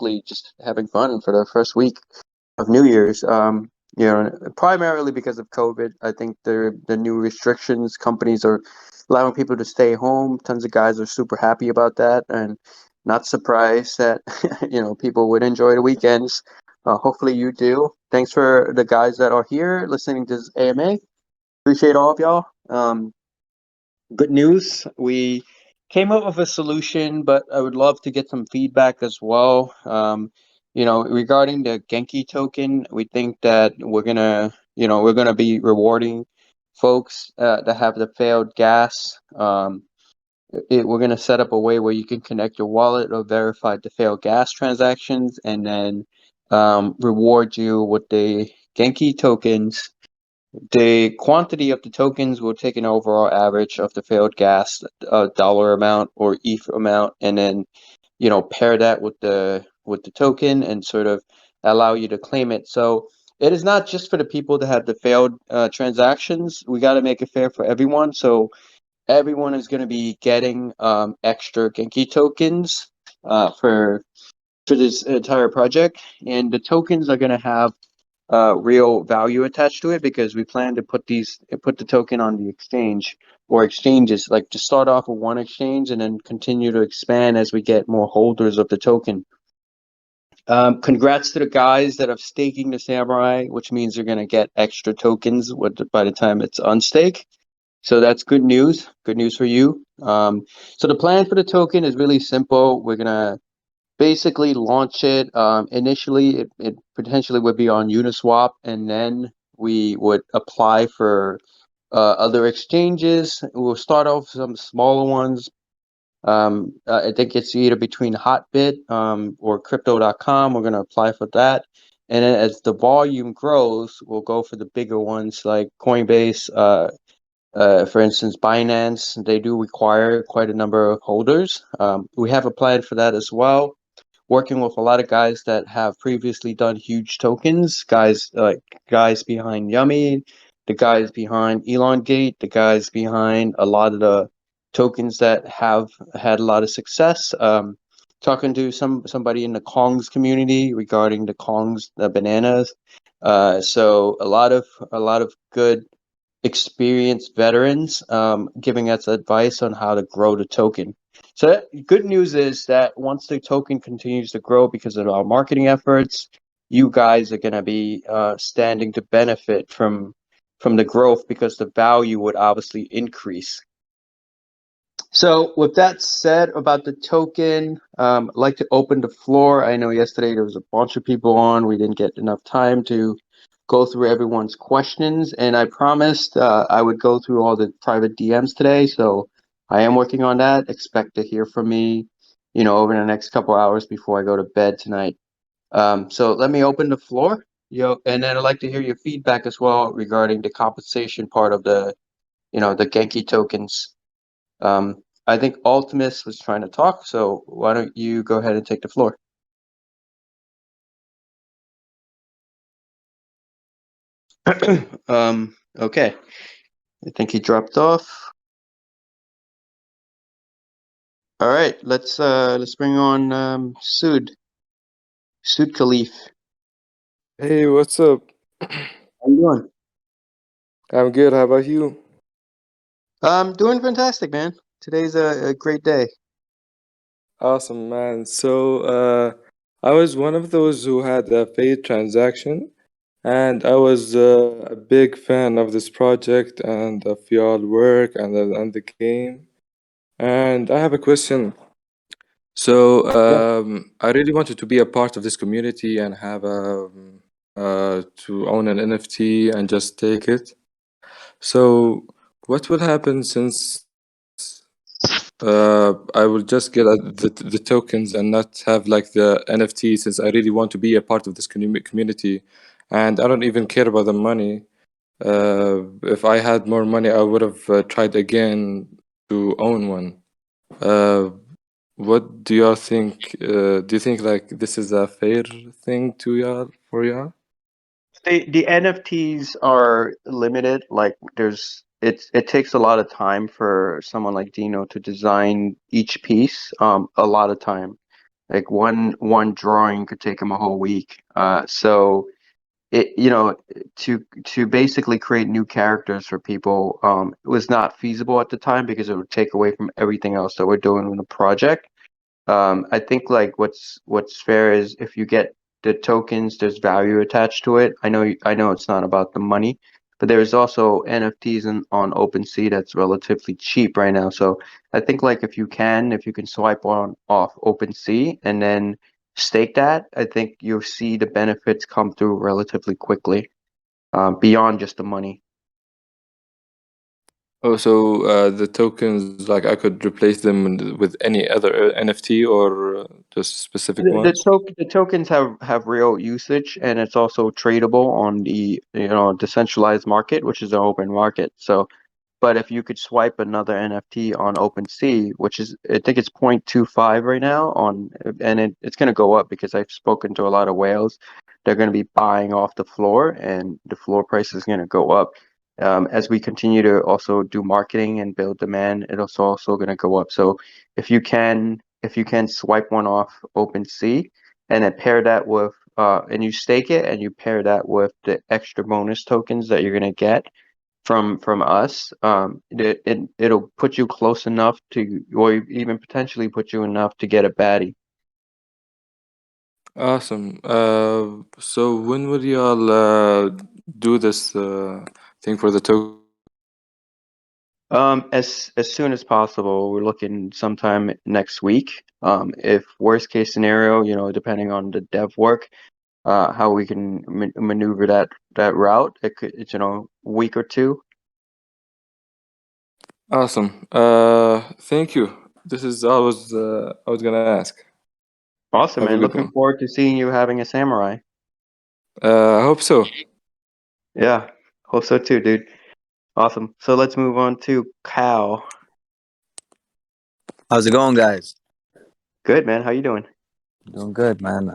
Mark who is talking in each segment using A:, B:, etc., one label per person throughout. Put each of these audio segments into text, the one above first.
A: basically just having fun for the first week of New Year's. Primarily because of COVID. I think the new restrictions, companies are allowing people to stay home. Tons of guys are super happy about that, and not surprised that people would enjoy the weekends. Hopefully you do. Thanks for the guys that are here listening to this AMA. Appreciate all of y'all. Good news. We came up with a solution, but I would love to get some feedback as well. Regarding the Genki token, we think that we're gonna be rewarding folks that have the failed gas. We're gonna set up a way where you can connect your wallet or verify the failed gas transactions, and then reward you with the Genki tokens. The quantity of the tokens will take an overall average of the failed gas dollar amount or ETH amount, and then pair that with the token and sort of allow you to claim it. So it is not just for the people that have the failed transactions. We got to make it fair for everyone. So everyone is going to be getting extra Genki tokens for this entire project, and the tokens are going to have real value attached to it, because we plan to put the token on the exchange or exchanges, like to start off with one exchange and then continue to expand as we get more holders of the token. Congrats to the guys that are staking the Samurai, which means they're going to get extra tokens by the time it's unstake. So that's good news. Good news for you. So the plan for the token is really simple. We're going to basically launch it. Initially, it potentially would be on Uniswap, and then we would apply for other exchanges. We'll start off some smaller ones. I think it's either between Hotbit or Crypto.com. We're going to apply for that. And then as the volume grows, we'll go for the bigger ones like Coinbase. For instance, Binance, they do require quite a number of holders. We have applied for that as well, working with a lot of guys that have previously done huge tokens, guys behind Yummy, the guys behind Elongate, the guys behind a lot of the tokens that have had a lot of success. Talking to somebody in the Kongs community regarding the Kongs, the bananas. So a lot of good experienced veterans giving us advice on how to grow the token. So good news is that once the token continues to grow because of our marketing efforts, you guys are going to be standing to benefit from the growth, because the value would obviously increase. So with that said about the token, I'd like to open the floor. I know yesterday there was a bunch of people on. We didn't get enough time to go through everyone's questions, and I promised I would go through all the private DMs today. So I am working on that. Expect to hear from me, over the next couple hours before I go to bed tonight. So let me open the floor, and then I'd like to hear your feedback as well regarding the compensation part of the Genki tokens. I think Ultimus was trying to talk, so why don't you go ahead and take the floor? Okay. I think he dropped off. All right, let's bring on Sud Khalif.
B: Hey, what's up?
A: How you doing?
B: I'm good. How about you?
A: I'm doing fantastic, man. Today's a great day.
B: Awesome, man. So, I was one of those who had a paid transaction, and I was a big fan of this project and of y'all work and the game. And I have a question. So,
A: Yeah.
B: I really wanted to be a part of this community and have to own an NFT and just take it. So, what will happen since I will just get the tokens and not have like the NFT, since I really want to be a part of this community, and I don't even care about the money. If I had more money, I would have tried again to own one. Uh, what do y'all think? Do you think like this is a fair thing to y'all for y'all?
A: The NFTs are limited. Like it takes a lot of time for someone like Dino to design each piece. A lot of time. Like one drawing could take him a whole week. So it to basically create new characters for people it was not feasible at the time because it would take away from everything else that we're doing in the project. I think like what's fair is if you get the tokens, there's value attached to it. I know it's not about the money, but there's also NFTs on OpenSea that's relatively cheap right now. So I think like if you can swipe on off OpenSea and then stake that, I think you'll see the benefits come through relatively quickly, beyond just the money.
B: Oh, so the tokens, like I could replace them with any other NFT or just specific ones?
A: The tokens have real usage, and it's also tradable on the decentralized market, which is an open market. So, but if you could swipe another NFT on OpenSea, which is I think it's 0.25 right now and it's going to go up because I've spoken to a lot of whales. They're going to be buying off the floor, and the floor price is going to go up. As we continue to also do marketing and build demand, it's also going to go up. So if you can swipe one off OpenSea and then pair that with and you stake it and you pair that with the extra bonus tokens that you're going to get from us, it'll put you close enough to, or even potentially put you enough to get a baddie.
B: Awesome. So when will y'all do this thing for the token?
A: As soon as possible. We're looking sometime next week. If worst case scenario, depending on the dev work, how we can maneuver that route, it's week or two.
B: Awesome. Thank you. This is I was gonna ask.
A: Awesome,
B: Have a
A: man.
B: good
A: Looking
B: one.
A: forward to seeing you having a samurai.
B: I hope so.
A: Yeah, hope so too, dude. Awesome. So let's move on to Cal.
C: How's it going, guys?
A: Good, man. How you doing?
C: Doing good, man.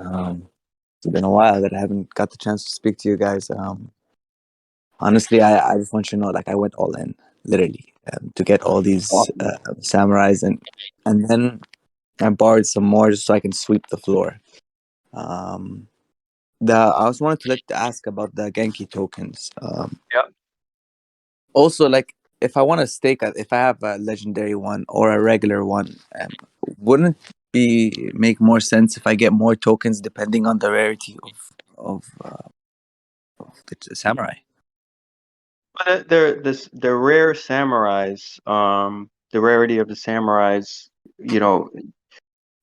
C: It's been a while that I haven't got the chance to speak to you guys. Honestly, I just want you to know, like, I went all in, literally, to get all these
A: Awesome.
C: samurais, and then I borrowed some more just so I can sweep the floor. Um, I also wanted to ask about the Genki tokens.
A: Yep.
C: Also, like, if I want to stake, if I have a legendary one or a regular one, wouldn't it be make more sense if I get more tokens depending on the rarity of the samurai?
A: But the rare samurais, the rarity of the samurais, you know,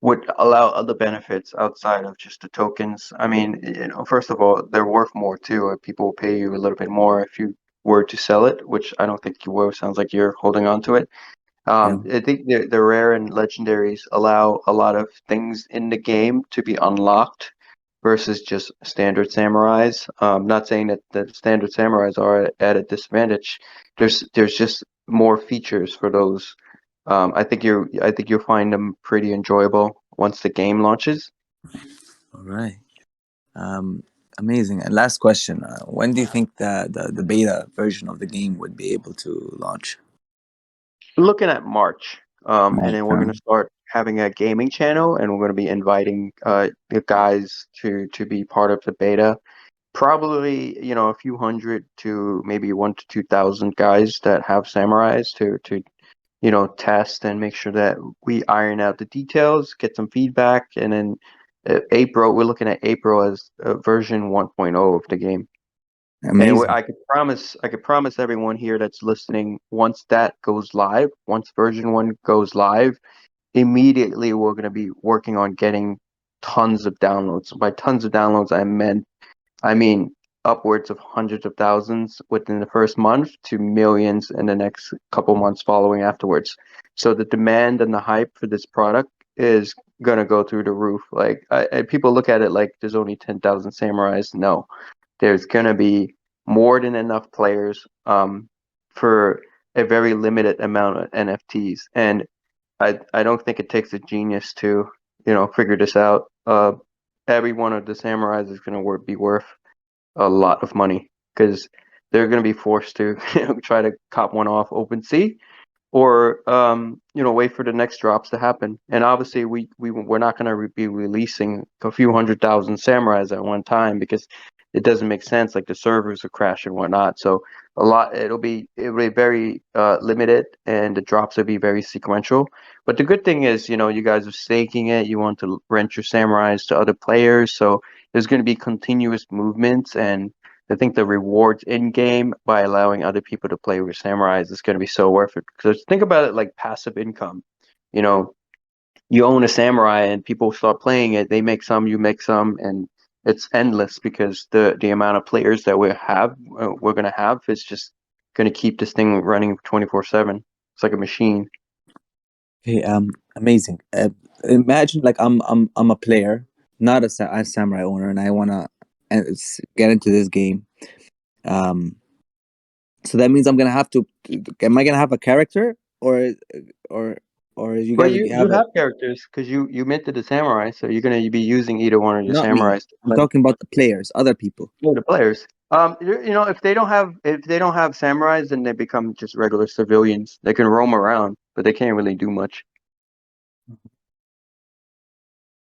A: would allow other benefits outside of just the tokens. I mean, first of all, they're worth more too. People will pay you a little bit more if you were to sell it, which I don't think you will. Sounds like you're holding on to it.
C: Yeah,
A: I think the rare and legendaries allow a lot of things in the game to be unlocked versus just standard samurais. Not saying that the standard samurais are at a disadvantage. There's just more features for those. I think you'll find them pretty enjoyable once the game launches.
C: all right. Um, Amazing. And last question: when do you think the beta version of the game would be able to launch?
A: Looking at March, and
C: March,
A: then we're
C: huh?
A: gonna start having a gaming channel, and we're gonna be inviting the guys to be part of the beta. Probably, a few hundred to maybe 1 to 2,000 guys that have samurais to test and make sure that we iron out the details, get some feedback, and then we're looking at April as version 1.0 of the game. And
C: Amazing.
A: I could promise everyone here that's listening, once that goes live, once version 1 goes live, immediately we're going to be working on getting tons of downloads. By tons of downloads, I mean upwards of hundreds of thousands within the first month to millions in the next couple months following afterwards. So the demand and the hype for this product is gonna go through the roof. Like people look at it like there's only 10,000 samurais. No, there's gonna be more than enough players for a very limited amount of NFTs. And I don't think it takes a genius to figure this out. Every one of the samurais is gonna be worth a lot of money because they're going to be forced to try to cop one off OpenSea, or wait for the next drops to happen. And obviously, we're not going to be releasing a few 100,000 samurais at one time because it doesn't make sense. Like the servers will crash and whatnot. So it'll be very limited, and the drops will be very sequential. But the good thing is, you guys are staking it. You want to rent your samurais to other players, so there's going to be continuous movements. And I think the rewards in game by allowing other people to play with samurais is going to be so worth it. Because think about it like passive income. You know, you own a samurai and people start playing it. They make some, you make some, and it's endless because the amount of players that we're going to have is just going to keep this thing running 24/7. It's like a machine.
C: Okay, amazing. Imagine like I'm a player, not a samurai owner, and I wanna get into this game. So that means I'm gonna have to. Am I gonna have a character, or or you
A: Well,
C: guys
A: you
C: have a?
A: have characters because you minted the samurai, so you're going to be using either one of your
C: Not me.
A: samurais to
C: I'm
A: play.
C: talking about the players, other people.
A: Yeah, the players. If they don't have samurais, then they become just regular civilians. They can roam around, but they can't really do much.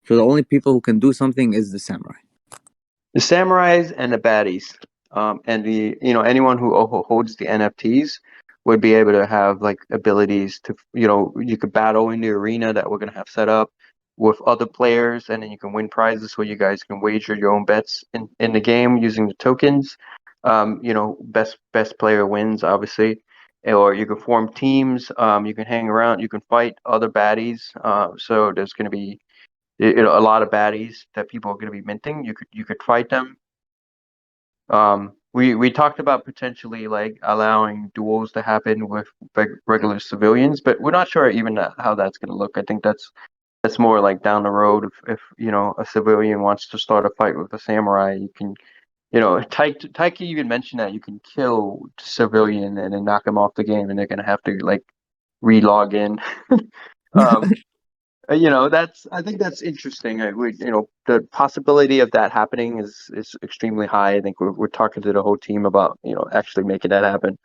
C: So the only people who can do something is the samurai.
A: The samurais and the baddies, and anyone who holds the NFTs would be able to have like abilities to, you could battle in the arena that we're gonna have set up with other players, and then you can win prizes where you guys can wager your own bets in the game using the tokens. Best player wins, obviously. Or you can form teams. You can hang around. You can fight other baddies. So there's going to be a lot of baddies that people are going to be minting. You could fight them. We talked about potentially like allowing duels to happen with regular civilians, but we're not sure even how that's going to look. I think that's more like down the road. If a civilian wants to start a fight with a samurai, you can. Taiki even mentioned that you can kill civilian and then knock them off the game, and they're gonna have to like re-log in. um, I think that's interesting. The possibility of that happening is extremely high. I think we're talking to the whole team about actually making that happen.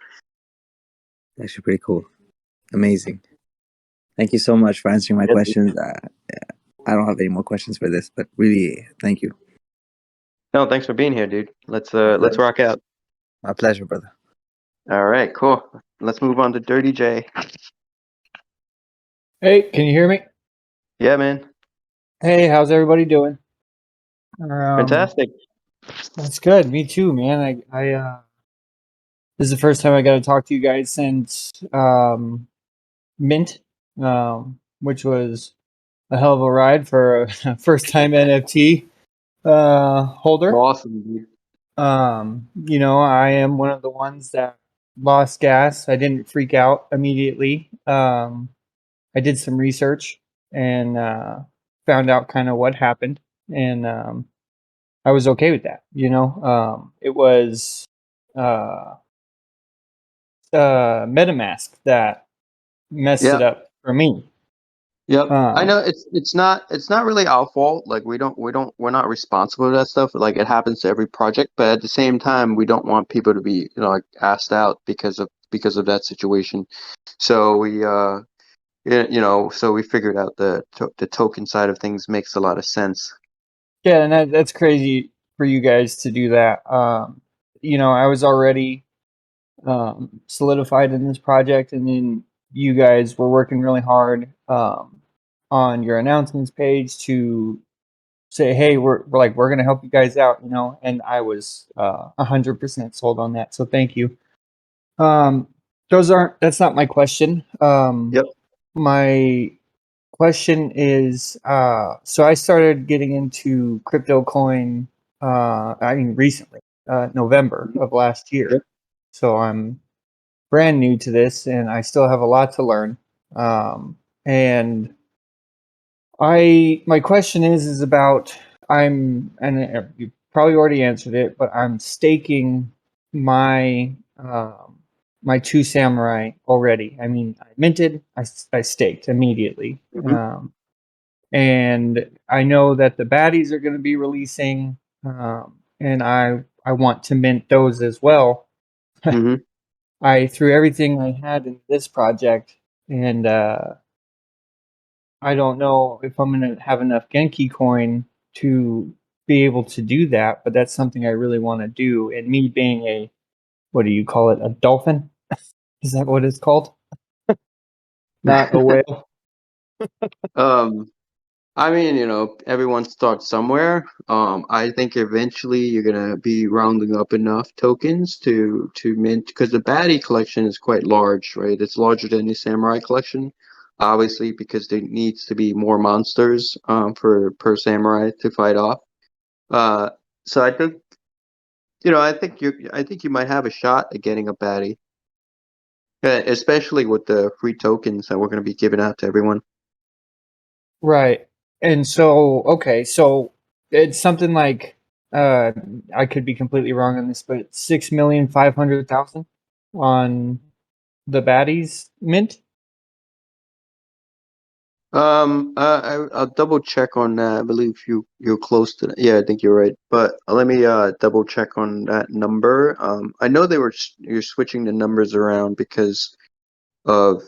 C: Actually, pretty cool. Amazing. Thank you so much for answering my
A: Yeah,
C: questions. I don't have any more questions for this, but really, thank you.
A: no, thanks for being here, dude. Let's
C: My
A: let's
C: pleasure.
A: rock out.
C: My pleasure, brother.
A: All right, cool. Let's move on to Dirty J.
D: Hey, can you hear me?
A: Yeah, man.
D: Hey, how's everybody doing?
A: Fantastic.
D: That's good. Me too, man. This is the first time I got to talk to you guys since Mint, which was a hell of a ride for a first time NFT holder.
A: Awesome, dude.
D: I am one of the ones that lost gas. I didn't freak out immediately. I did some research and found out kind of what happened, and I was okay with that. It was uh, MetaMask that messed it
A: Yeah.
D: up for me.
A: Yep. I know
D: Um,
A: it's not really our fault. Like we're not responsible for that stuff. Like it happens to every project, but at the same time, we don't want people to be, like asked out because of that situation. So we figured out the token side of things makes a lot of sense.
D: yeah, and that's crazy for you guys to do that. I was already solidified in this project, and then you guys were working really hard on your announcements page to say, "Hey, we're gonna help you guys out," and I was 100% sold on that. So thank you. Um, that's not my question.
A: Yep.
D: My question is, so I started getting into crypto coin. Recently, November of last year.
A: Yep.
D: So I'm brand new to this, and I still have a lot to learn. And my question is about you probably already answered it, but I'm staking my my two samurai already. I mean, I minted, I staked immediately,
A: Hmm.
D: and I know that the baddies are going to be releasing, and I want to mint those as well.
A: Hmm.
D: I threw everything I had in this project and I don't know if I'm going to have enough Genki coin to be able to do that, but that's something I really want to do. And me being a, what do you call it, a dolphin? Is that what it's called? Not a whale.
A: I mean, everyone starts somewhere. I think eventually you're gonna be rounding up enough tokens to mint, because the baddie collection is quite large, right? It's larger than the samurai collection, obviously, because there needs to be more monsters for per samurai to fight off. Uh, so I think, I think you might have a shot at getting a baddie, especially with the free tokens that we're gonna be giving out to everyone.
D: Right. And so, okay, so it's something like, I could be completely wrong on this, but 6,500,000 on the baddies mint.
A: I'll double check on that. I believe you're close to that. Yeah, I think you're right. But let me double check on that number. I know you're switching the numbers around because of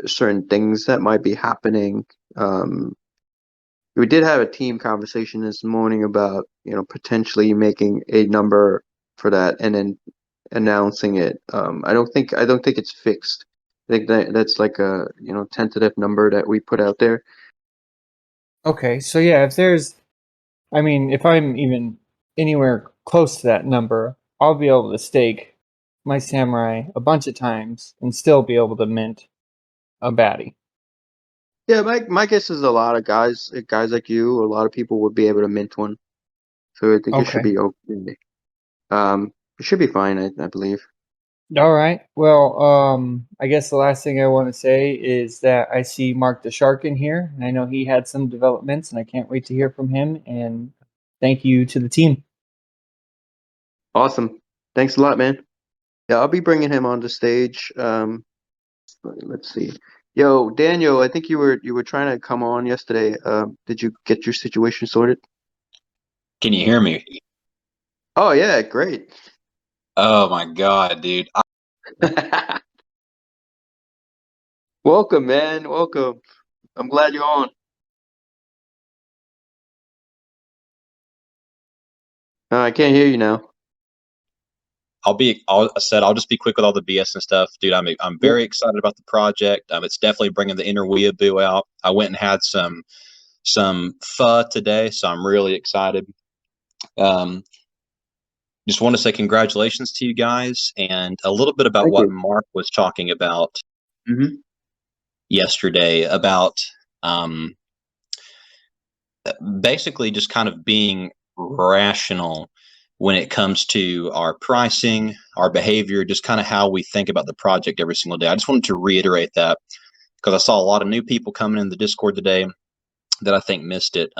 A: certain things that might be happening. We did have a team conversation this morning about, potentially making a number for that and then announcing it. I don't think it's fixed. I think that's like a, tentative number that we put out there.
D: Okay, so yeah, if I'm even anywhere close to that number, I'll be able to stake my samurai a bunch of times and still be able to mint a baddie.
A: Yeah, my guess is a lot of guys like you, a lot of people would be able to mint one. So I think it should
D: Okay.
A: be okay. It should be fine, I believe.
D: All right. Well, I guess the last thing I want to say is that I see Mark the Shark in here, and I know he had some developments, and I can't wait to hear from him. And thank you to the team.
A: Awesome. Thanks a lot, man. Yeah, I'll be bringing him on the stage. Let's see. Yo, Daniel, I think you were trying to come on yesterday. Did you get your situation sorted?
E: Can you hear me?
A: Oh yeah, great.
E: Oh my God, dude.
A: Welcome, man. Welcome. I'm glad you're on. I can't hear you now.
E: I'll just be quick with all the BS and stuff, dude. I'm
A: Yeah.
E: very excited about the project. It's definitely bringing the inner weeaboo out. I went and had some pho today, so I'm really excited. Um, just want to say congratulations to you guys, and a little bit about
A: Thank
E: what
A: you.
E: Mark was talking about
A: Mm-hmm.
E: yesterday about um, basically just kind of being rational when it comes to our pricing, our behavior, just kind of how we think about the project every single day. I just wanted to reiterate that because I saw a lot of new people coming in the Discord today that I think missed it.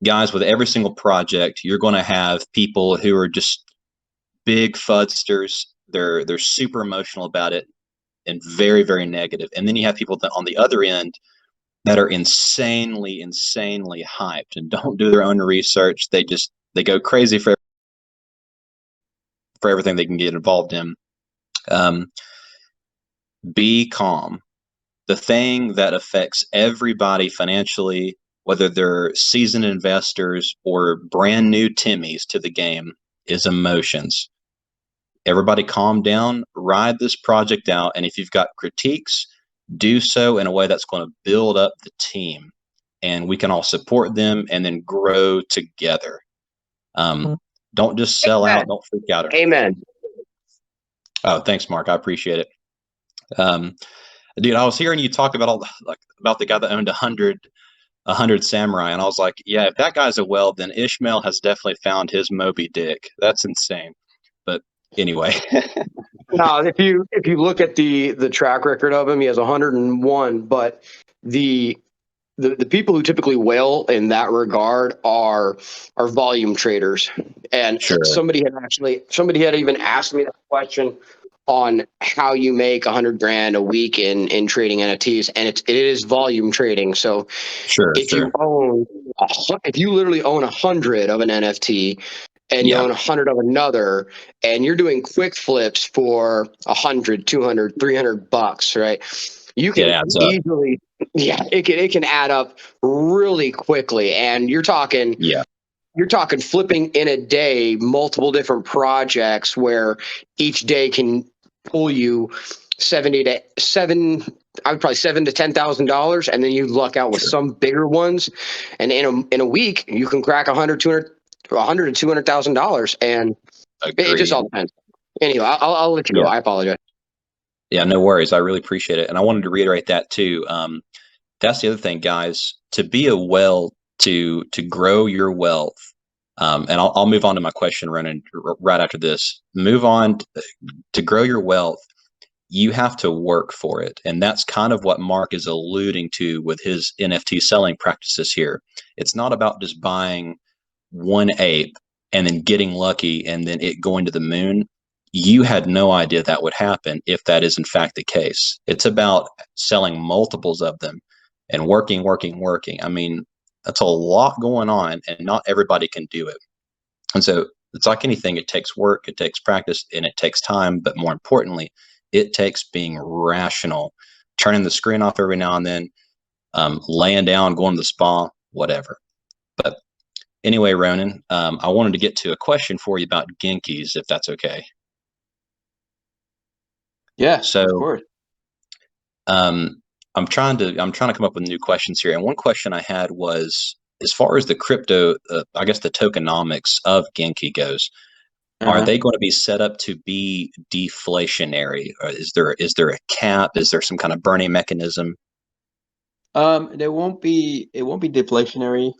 E: Guys, with every single project, you're going to have people who are just big fudsters. They're super emotional about it and very, very negative. And then you have people that on the other end that are insanely hyped and don't do their own research. They go crazy for everything they can get involved in. Be calm. The thing that affects everybody financially, whether they're seasoned investors or brand new Timmies to the game, is emotions. Everybody calm down, ride this project out, and if you've got critiques, do so in a way that's going to build up the team and we can all support them and then grow together. Don't just sell out. Don't freak out.
F: Amen.
E: Oh, thanks, Mark. I appreciate it. Dude, I was hearing you talk about about the guy that owned 100 samurai, and I was like, yeah, if that guy's a weld, then Ishmael has definitely found his Moby Dick. That's insane. But anyway.
F: No, if you look at the track record of him, he has 101. But the people who typically whale in that regard are volume traders. And
E: Sure.
F: somebody had even asked me that question on how you make 100 grand a week in trading NFTs, and it is volume trading. So
E: Sure.
F: if you literally own 100 of an NFT, and you own 100 of another, and you're doing quick flips for 100, 200, $300, right? You
E: It
F: can
E: adds up.
F: easily, it can add up really quickly. And you're talking flipping in a day, multiple different projects where each day can pull you 70 to seven. I would probably $7,000 to $10,000, and then you luck out with some bigger ones. And in a week, you can crack $100 to $200,000, and it just all depends. Anyway, I'll let you go. I apologize.
E: Yeah, no worries. I really appreciate it, and I wanted to reiterate that too. That's the other thing, guys. To be to grow your wealth, and I'll move on to my question, Ronan, right after this. Move on to grow your wealth. You have to work for it. And that's kind of what Mark is alluding to with his NFT selling practices here. It's not about just buying one ape and then getting lucky and then it going to the moon. You had no idea that would happen if that is in fact the case. It's about selling multiples of them and working. I mean, that's a lot going on, and not everybody can do it. And so it's like anything, it takes work, it takes practice, and it takes time. But more importantly, it takes being rational, turning the screen off every now and then, laying down, going to the spa, whatever. But anyway, Ronan, I wanted to get to a question for you about Genkis, if that's okay.
A: Yeah,
E: so
A: of course.
E: I'm trying to come up with new questions here. And one question I had was, as far as the crypto, I guess the tokenomics of Genki goes, are they going to be set up to be deflationary? Or is there a cap? Is there some kind of burning mechanism?
A: It won't be deflationary,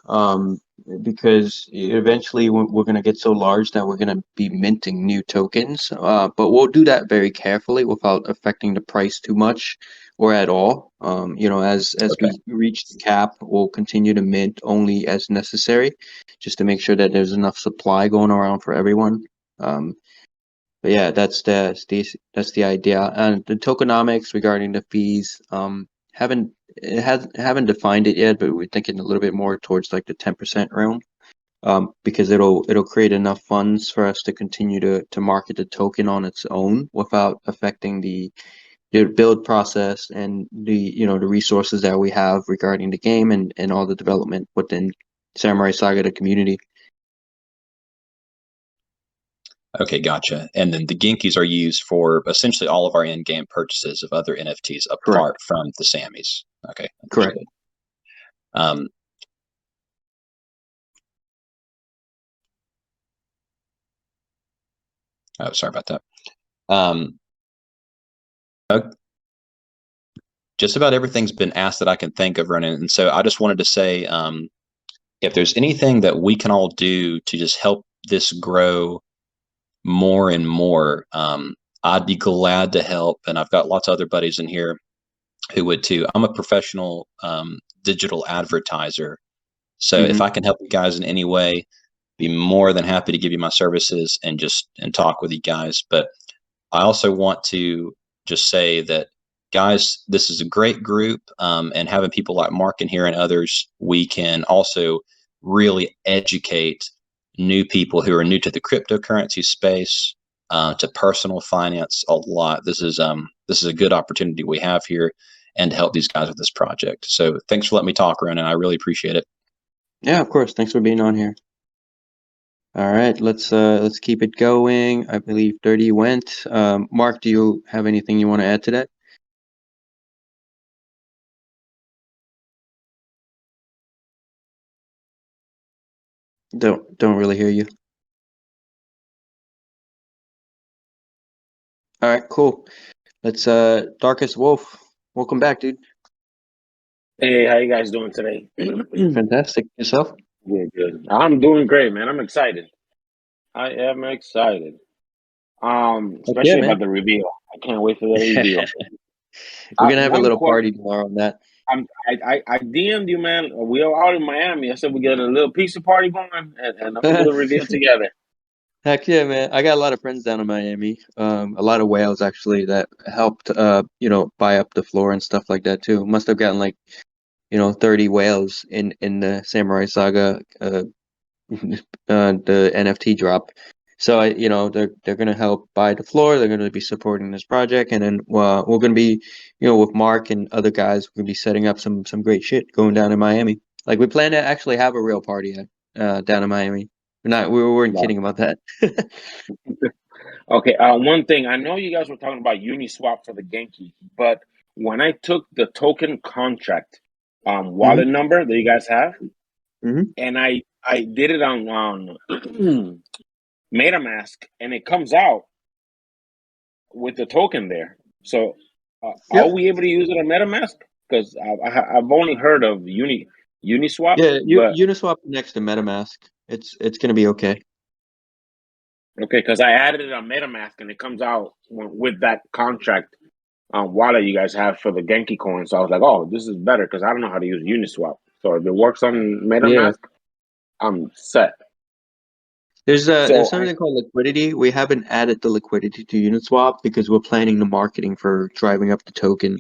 A: because eventually we're going to get so large that we're going to be minting new tokens. But we'll do that very carefully without affecting the price too much or at all. As we reach the cap, we'll continue to mint only as necessary, just to make sure that there's enough supply going around for everyone. But yeah, that's the idea. And the tokenomics regarding the fees, haven't defined it yet, but we're thinking a little bit more towards like the 10% realm, because it'll create enough funds for us to continue to market the token on its own without affecting the build process and the resources that we have regarding the game and all the development within Samurai Saga, the community.
E: Okay, gotcha. And then the Genkis are used for essentially all of our in-game purchases of other NFTs apart from the Sammys. Okay,
A: correct.
E: Oh, sorry about that. Just about everything's been asked that I can think of, Ronan. And so I just wanted to say, if there's anything that we can all do to just help this grow more and more, I'd be glad to help. And I've got lots of other buddies in here who would too. I'm a professional digital advertiser. So if I can help you guys in any way, be more than happy to give you my services and talk with you guys. But I also want to just say that, guys, this is a great group, and having people like Mark in here and others, we can also really educate new people who are new to the cryptocurrency space, to personal finance a lot. This is a good opportunity we have here, and to help these guys with this project. So thanks for letting me talk, Ronan. I really appreciate it.
A: Yeah, of course. Thanks for being on here. All right, let's keep it going. I believe 30 went. Mark, do you have anything you want to add to that? Don't really hear you. All right, cool. Let's Darkest Wolf. Welcome back, dude.
G: Hey, how you guys doing today?
A: Fantastic. Yourself?
G: Good. I'm doing great, man. I'm excited. I am excited. Especially
A: man.
G: about the reveal. I can't wait for the reveal.
A: We're gonna have a little party tomorrow on that.
G: I DM'd you, man. We are all in Miami. I said we get a little pizza party going, and I'm gonna do the reveal together.
A: Heck yeah, man. I got a lot of friends down in Miami. A lot of whales actually that helped buy up the floor and stuff like that too. Must have gotten like 30 whales in the Samurai Saga the NFT drop. So they're gonna help buy the floor. They're gonna be supporting this project, and then we're gonna be, with Mark and other guys, we're gonna be setting up some great shit going down in Miami. Like we plan to actually have a real party down in Miami. We weren't
G: Yeah.
A: kidding about that.
G: Okay. One thing I know you guys were talking about Uniswap for the Genki, but when I took the token contract wallet number that you guys have,
A: Mhm.
G: and I did it on MetaMask, and it comes out with the token there. So,
A: Yeah.
G: are we able to use it on MetaMask? Because I've only heard of Uniswap,
A: Yeah,
G: but
A: Uniswap next to MetaMask. It's gonna be okay.
G: okay, because I added it on MetaMask, and it comes out with that contract wallet you guys have for the Genki coin. So I was like, oh, this is better because I don't know how to use Uniswap. So if it works on
A: Yeah.
G: MetaMask, I'm set.
A: There's
G: So
A: something called liquidity. We haven't added the liquidity to Uniswap because we're planning the marketing for driving up the token.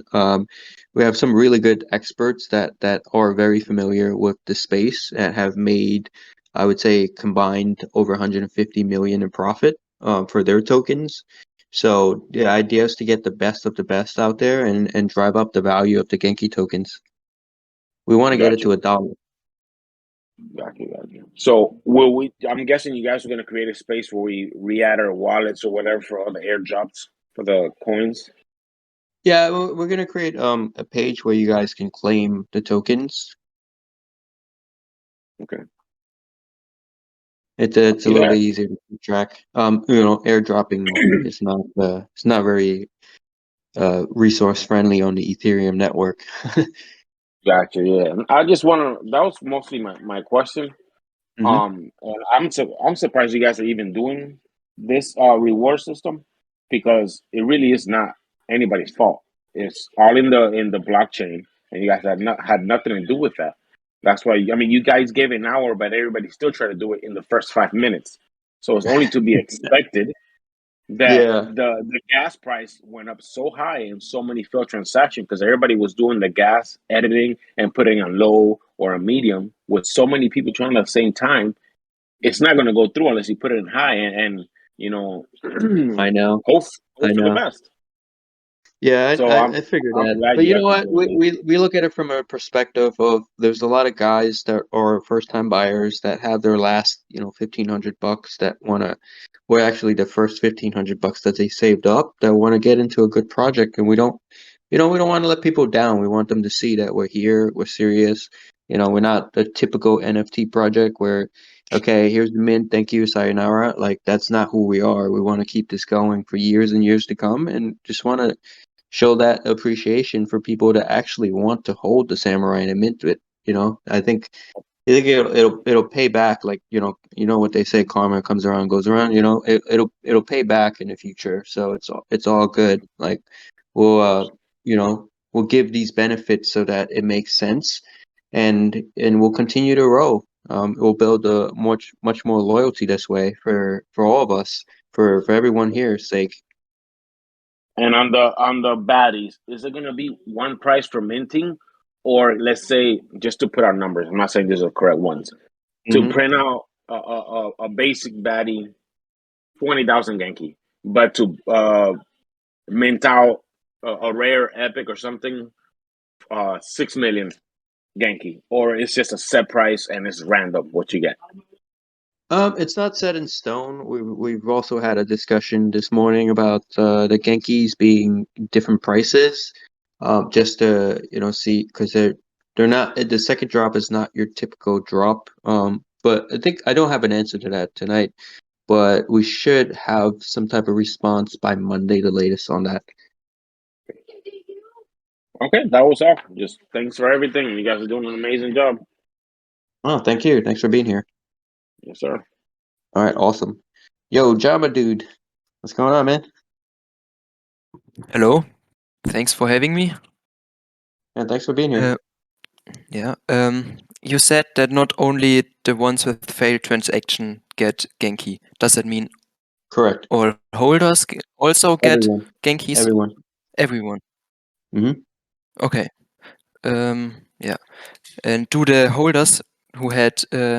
A: We have some really good experts that are very familiar with the space and have made, I would say, combined over 150 million in profit for their tokens. So the idea is to get the best of the best out there and drive up the value of the Genki tokens. We want to get it
G: got
A: to
G: you.
A: $1.
G: Got you, got you. So will we? I'm guessing you guys are going to create a space where we re-add our wallets or whatever for all the airdrops for the coins.
A: Yeah, we're gonna create a page where you guys can claim the tokens.
G: Okay.
A: It's a little
G: Yeah.
A: bit easier to keep track. Airdropping is not it's not very resource friendly on the Ethereum network.
G: Gotcha. Yeah. I just want to. That was mostly my question.
A: Hmm.
G: And I'm surprised you guys are even doing this reward system because it really is not anybody's fault. It's all in the blockchain, and you guys had nothing to do with that. That's why I mean you guys gave an hour, but everybody still tried to do it in the first 5 minutes. So it's only to be expected that
A: Yeah,
G: the gas price went up so high and so many failed transactions because everybody was doing the gas editing and putting on low or a medium with so many people trying at the same time. It's not going to go through unless you put it in high and you know
A: I know,
G: hope
A: I
G: hope for the
A: know.
G: best.
A: Yeah,
G: So
A: I figured
G: I'm
A: that.
G: glad
A: But
G: you
A: you know
G: guys are
A: what?
G: doing this.
A: We look at it from a perspective of there's a lot of guys that are first time buyers that have their last, $1,500 that wanna or actually the first $1,500 that they saved up that want to get into a good project, and we don't want to let people down. We want them to see that we're here, we're serious. We're not a typical NFT project where, okay, here's the mint, thank you, sayonara. Like that's not who we are. We want to keep this going for years and years to come, and just want to show that appreciation for people to actually want to hold the samurai and mint it. I think it'll pay back. Like what they say, karma comes around, goes around. It'll pay back in the future. So it's all good. Like we'll we'll give these benefits so that it makes sense, and we'll continue to roll. We'll build a much more loyalty this way for all of us, for everyone here's sake.
G: And on the baddies, is it going to be one price for minting, or let's say just to put our numbers? I'm not saying these are correct ones. To
A: Hmm.
G: print out a basic baddie, 20,000 Genki, but to mint out a rare epic or something, 6 million Genki, or it's just a set price and it's random what you get.
A: It's not set in stone. We've also had a discussion this morning about the Genkis being different prices, just to see because they're not the second drop is not your typical drop. But I think I don't have an answer to that tonight, but we should have some type of response by Monday, the latest on that.
G: Okay, that was all. Just thanks for everything. You guys are doing an amazing job.
A: Oh, thank you. Thanks for being here.
G: Yes, sir.
A: All right, awesome. Yo, Jama dude, what's going on, man?
H: Hello, thanks for having me.
A: Yeah, thanks for being here.
H: You said that not only the ones with failed transaction get Genki. Does that mean
A: Correct.
H: all holders also get
A: Everyone.
H: Genkis?
A: Everyone.
H: Everyone.
A: Mm-hmm.
H: Okay. Yeah. And do the holders who had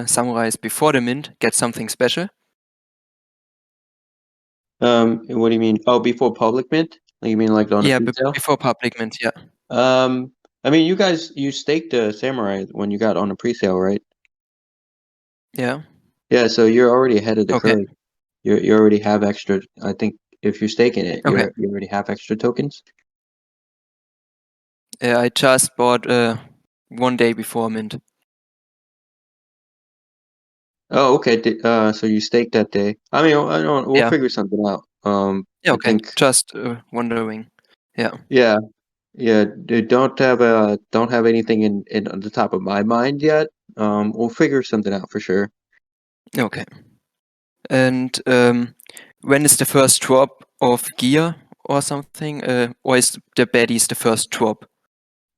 H: samurais before the mint get something special?
A: What do you mean? Oh, before public mint? You mean like on the
H: Yeah,
A: pre-sale?
H: before public mint. Yeah.
A: I mean, you staked a samurai when you got on the pre-sale, right?
H: Yeah.
A: Yeah, so you're already ahead of the
H: Okay.
A: curve. You already have extra. I think if you're staking it,
H: Okay.
A: you already have extra tokens.
H: I just bought 1 day before mint.
A: Oh, okay. So you staked that day. I mean, I don't. We'll
H: Yeah.
A: figure something out.
H: Yeah.
A: I
H: Okay.
A: think.
H: Just wondering. Yeah.
A: Yeah, yeah. Don't have anything in on the top of my mind yet. We'll figure something out for sure.
H: Okay. And when is the first drop of gear or something? Or is the baddies the first drop?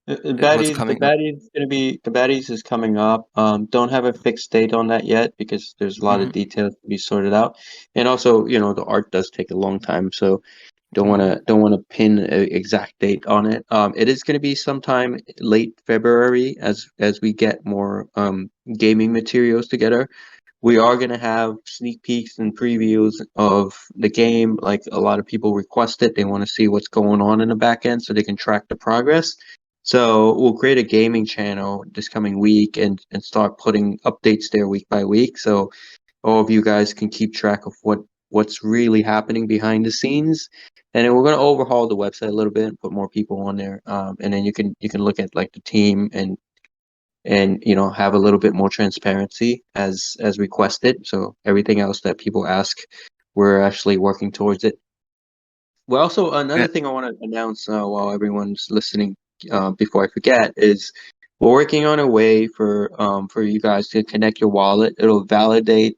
H: What's coming up?
A: The baddies is coming up. Don't have a fixed date on that yet because there's a lot of
H: Mhm.
A: details to be sorted out, and also, the art does take a long time, so
H: Mhm.
A: don't want to pin an exact date on it. It is going to be sometime late February as we get more gaming materials together. We are going to have sneak peeks and previews of the game. Like a lot of people request it. They want to see what's going on in the back end so they can track the progress. So we'll create a gaming channel this coming week and start putting updates there week by week. So all of you guys can keep track of what's really happening behind the scenes. And then we're going to overhaul the website a little bit and put more people on there. And then you can look at like the team and have a little bit more transparency as requested. So everything else that people ask, we're actually working towards it. Well, also
H: Yeah.
A: another thing I want to announce while everyone's listening, before I forget, is we're working on a way for you guys to connect your wallet. It'll validate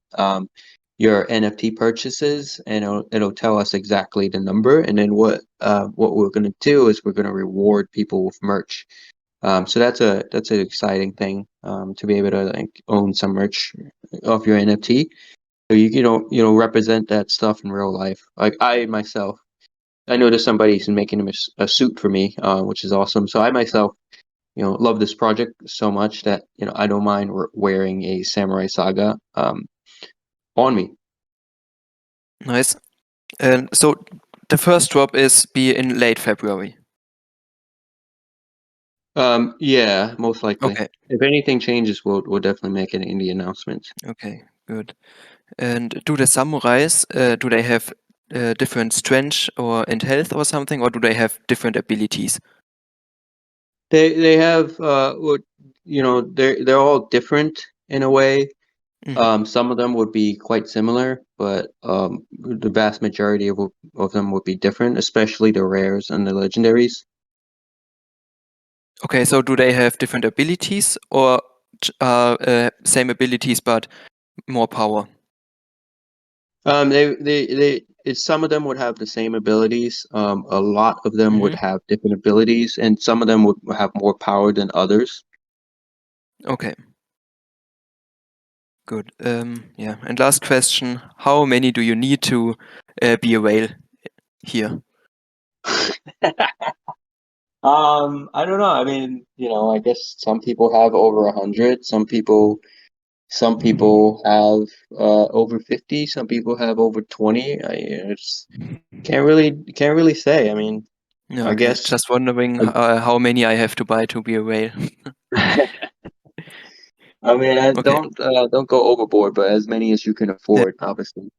A: your NFT purchases, and it'll tell us exactly the number. And then what we're going to do is we're going to reward people with merch. So that's an exciting thing, to be able to like own some merch of your NFT. So represent that stuff in real life. Like I myself, I noticed somebody's making a suit for me, which is awesome. So I myself, love this project so much that I don't mind wearing a Samurai Saga on me.
H: Nice. And so the first drop is be in late February.
A: Yeah, most likely.
H: Okay.
A: If anything changes, we'll definitely make it in the announcement.
H: Okay. Good. And do the samurais do they have different strength or and health or something, or do they have different abilities?
A: They have they're all different in a way.
H: Mhm.
A: Some of them would be quite similar, but the vast majority of them would be different, especially the rares and the legendaries.
H: Okay, so do they have different abilities or same abilities but more power?
A: Some of them would have the same abilities. A lot of them would
H: Mhm.
A: have different abilities, and some of them would have more power than others.
H: Okay, good. Yeah, and last question: how many do you need to be a whale here?
A: I don't know. I mean, I guess some people have over 100. Some people have over 50. Some people have over 20. It's can't really say. I mean,
H: Yeah,
A: I
H: okay,
A: guess.
H: just wondering how many I have to buy to be a whale.
A: I mean, I
H: Okay,
A: don't go overboard, but as many as you can
H: yeah,
A: afford, obviously.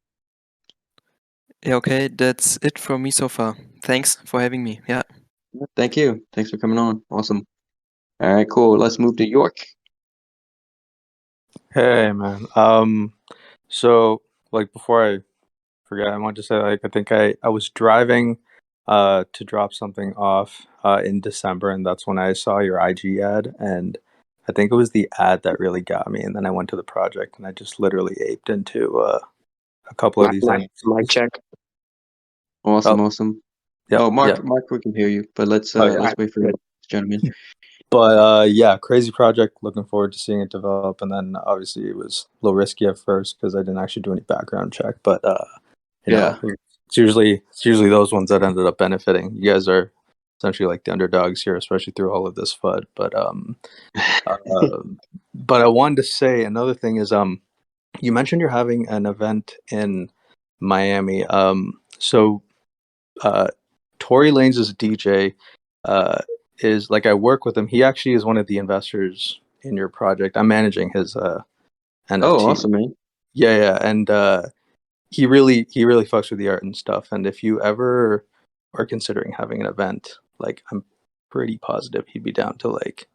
H: yeah, okay, that's it from me so far. Thanks for having me. Yeah.
A: Thank you. Thanks for coming on. Awesome. All right, cool. Let's move to York.
I: Hey man. So like before I forget, I want to say like I think I was driving to drop something off in December, and that's when I saw your IG ad, and I think it was the ad that really got me, and then I went to the project and I just literally aped into a couple of these
F: Mic
I: NFTs.
F: check.
A: Awesome,
I: Oh,
A: awesome.
I: yep,
A: Oh,
I: yep.
A: Mark, we can hear you, but
I: Okay.
A: let's wait for
F: Good.
A: this gentleman.
I: But yeah, crazy project. Looking forward to seeing it develop. And then obviously it was a little risky at first because I didn't actually do any background check. But
A: Yeah.
I: it's usually those ones that ended up benefiting. You guys are essentially like the underdogs here, especially through all of this FUD. But but I wanted to say another thing is you mentioned you're having an event in Miami. So Tory Lanez is a DJ. Is like I work with him. He actually is one of the investors in your project. I'm managing his NFT.
A: Oh, awesome, man.
I: Yeah, and he really fucks with the art and stuff. And if you ever are considering having an event, like I'm pretty positive he'd be down to like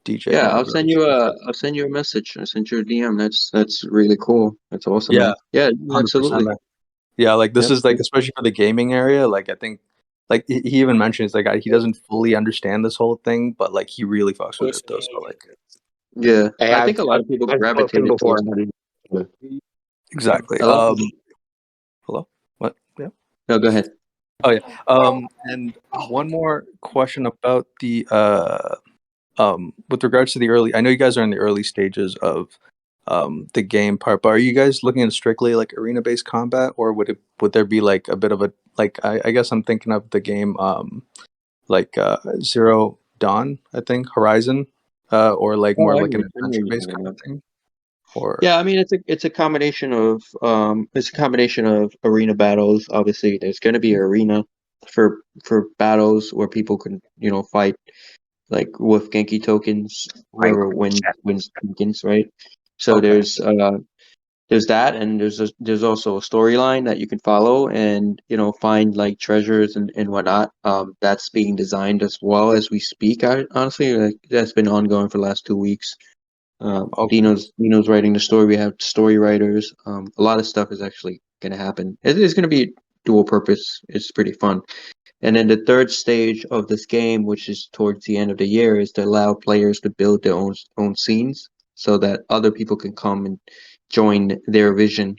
I: DJ.
A: Yeah,
I: and
A: I'll
I: like
A: send
I: really
A: you
I: kick
A: a
I: it.
A: I'll send you a message. I'll send you a DM. That's really cool. That's awesome,
I: Yeah,
A: man. Yeah,
I: 100%.
A: absolutely.
I: Yeah, like this
A: Yep.
I: is like especially for the gaming area. Like I think, like he even mentions like he doesn't fully understand this whole thing, but like he really fucks with it though. So like
A: Yeah,
F: Hey,
A: I think a lot of people
F: I've spoken
A: gravitated
F: before.
A: towards that.
I: exactly.
A: A lot of people.
I: Hello. What? Yeah.
A: No, go ahead.
I: Oh yeah. And one more question about the with regards to the early. I know you guys are in the early stages of the game part, but are you guys looking at strictly like arena based combat, or would there be like a bit of a like I guess I'm thinking of the game like Zero Dawn, I think Horizon, or like
A: Oh,
I: more
A: I
I: like
A: know
I: an
A: what
I: adventure
A: you're
I: based
A: talking
I: kind of
A: about.
I: thing, or
A: Yeah, I mean it's a combination of arena battles. Obviously, there's going to be an arena for battles where people can fight like with Genki tokens. Whoever wins tokens, right? So
I: okay,
A: there's that, and there's also a storyline that you can follow and find like treasures and whatnot. That's being designed as well as we speak. Honestly, like that's been ongoing for the last 2 weeks.
I: okay,
A: Dino's writing the story. We have story writers. A lot of stuff is actually going to happen. It's going to be dual purpose. It's pretty fun. And then the third stage of this game, which is towards the end of the year, is to allow players to build their own scenes so that other people can come and join their vision.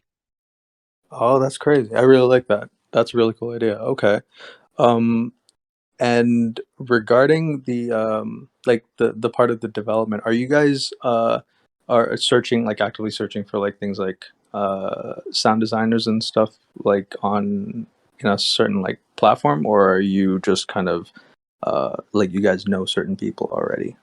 I: oh that's crazy. I really like that. That's a really cool idea. Okay. Um, And regarding the like the part of the development, are you guys are searching like actively searching for like things like sound designers and stuff like on a certain like platform, or are you just kind of like you guys know certain people already?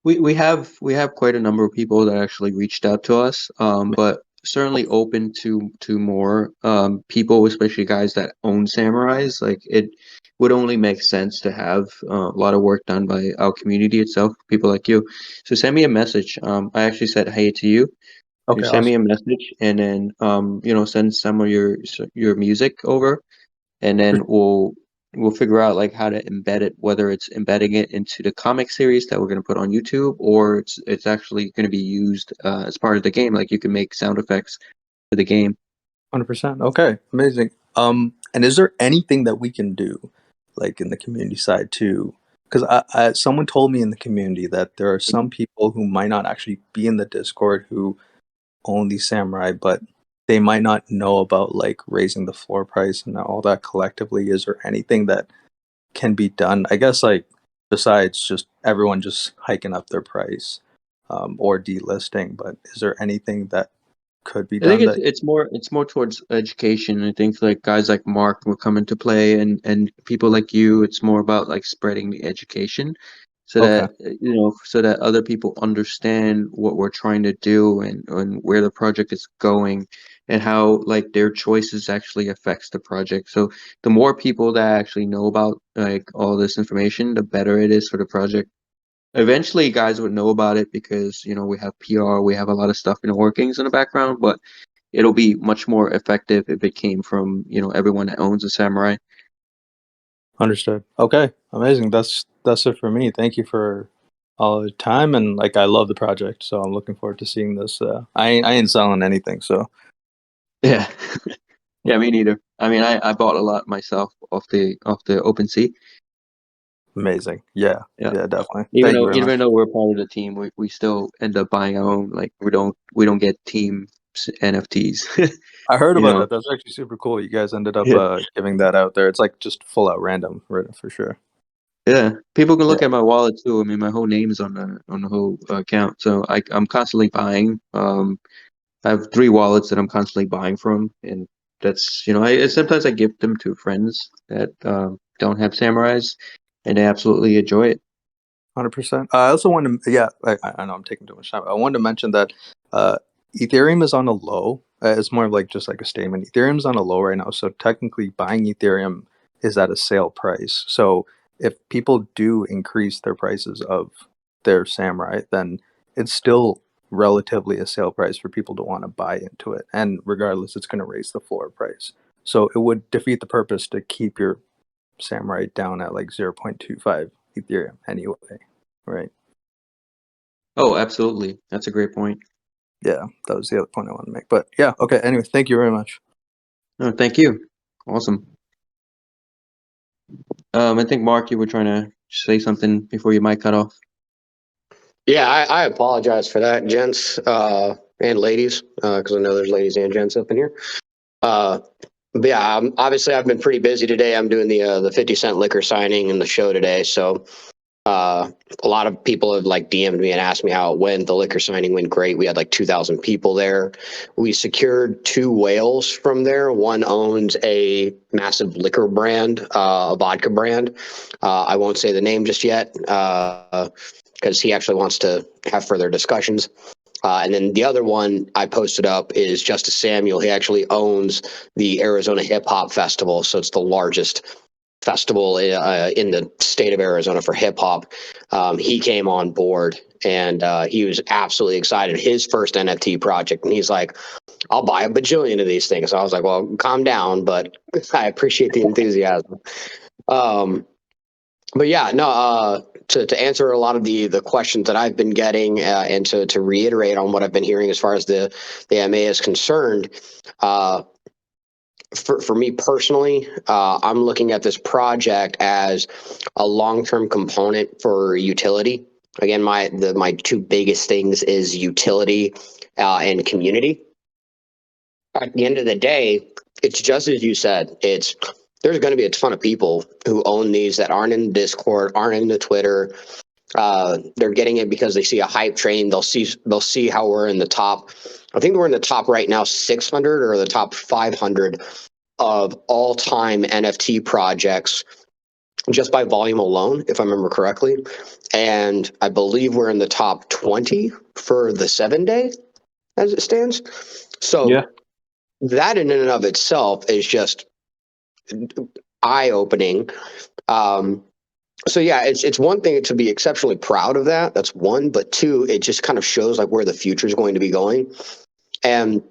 A: We have quite a number of people that actually reached out to us, but certainly open to more people, especially guys that own samurais. Like it would only make sense to have a lot of work done by our community itself, people like you. So send me a message. I actually said hey to you. You
I: Okay,
A: send me
I: awesome.
A: a message, and then send some of your music over, and then we'll figure out like how to embed it, whether it's embedding it into the comic series that we're going to put on YouTube, or it's actually going to be used as part of the game. Like you can make sound effects for the game.
I: 100%. Okay, amazing. And is there anything that we can do, like in the community side too? Because someone told me in the community that there are some people who might not actually be in the Discord who own these samurai, but they might not know about like raising the floor price and all that collectively. Is there anything that can be done? I guess like besides just everyone just hiking up their price, or delisting, but is there anything that could be
A: I think
I: done
A: it's
I: that?
A: it's more towards education. I think like guys like Mark will come into play, and people like you. It's more about like spreading the education, so
I: Okay.
A: that so that other people understand what we're trying to do and where the project is going, and how like their choices actually affects the project. So the more people that actually know about like all this information, the better it is for the project. Eventually, guys would know about it because we have PR, we have a lot of stuff in the workings in the background, but it'll be much more effective if it came from everyone that owns a samurai.
I: Understood. Okay, amazing. That's it for me. Thank you for all the time, and like I love the project, so I'm looking forward to seeing this. I ain't selling anything, so
A: Yeah, yeah, me neither. I mean, I bought a lot myself off the OpenSea.
I: amazing. Yeah,
A: Yeah,
I: yeah, definitely.
A: even
I: Thank you
A: though
I: very
A: even
I: much.
A: though we're part of the team, we still end up buying our own. Like we don't get team NFTs.
I: I heard
A: you
I: about
A: know.
I: that. That's actually super cool. You guys ended up
A: Yeah.
I: giving that out there. It's like just full out random, right, for sure.
A: Yeah, people can
I: Yeah.
A: look at my wallet too. I mean, my whole name's on the whole account, so I'm constantly buying. I have 3 wallets that I'm constantly buying from, and that's I sometimes I give them to friends that don't have samurais, and they absolutely enjoy it.
I: 100%. I also wanted to, I know I'm taking too much time. I wanted to mention that Ethereum is on a low. It's more of like just like a statement. Ethereum's on a low right now, so technically buying Ethereum is at a sale price. So if people do increase their prices of their Samurai, then it's still relatively a sale price for people to want to buy into it. And regardless, it's going to raise the floor price. So it would defeat the purpose to keep your Samurai down at like 0.25 Ethereum anyway, right?
A: Oh, absolutely. That's a great point.
I: Yeah, that was the other point I wanted to make. But yeah, okay. Anyway, thank you very much.
A: No, thank you. Awesome. I think Mark, you were trying to say something before your mic cut off.
F: Yeah, I apologize for that, gents and ladies, because I know there's ladies and gents up in here. But yeah, obviously I've been pretty busy today. I'm doing the 50 Cent liquor signing and the show today, so a lot of people have like DM'd me and asked me how it went. The liquor signing went great. We had like 2,000 people there. We secured 2 whales from there. One owns a massive liquor brand, a vodka brand. I won't say the name just yet because he actually wants to have further discussions. And then the other one I posted up is Justice Samuel. He actually owns the Arizona Hip Hop Festival, so it's the largest festival in the state of Arizona for hip hop. He came on board and he was absolutely excited. His first NFT project, and he's like, "I'll buy a bajillion of these things." So I was like, "Well, calm down," but I appreciate the enthusiasm. But yeah, no. To answer a lot of the questions that I've been getting, and to reiterate on what I've been hearing as far as the MA is concerned, for me personally, I'm looking at this project as a long-term component for utility. Again, my 2 biggest things is utility and community. At the end of the day, it's just as you said. There's going to be a ton of people who own these that aren't in Discord, aren't in the Twitter. They're getting it because they see a hype train. They'll see how we're in the top. I think we're in the top right now 600 or the top 500 of all-time NFT projects just by volume alone, if I remember correctly. And I believe we're in the top 20 for the 7-day as it stands. So
A: Yeah.
F: that in and of itself is just eye-opening. So yeah, it's one thing to be exceptionally proud of that. That's one, but 2, it just kind of shows like where the future is going to be going. And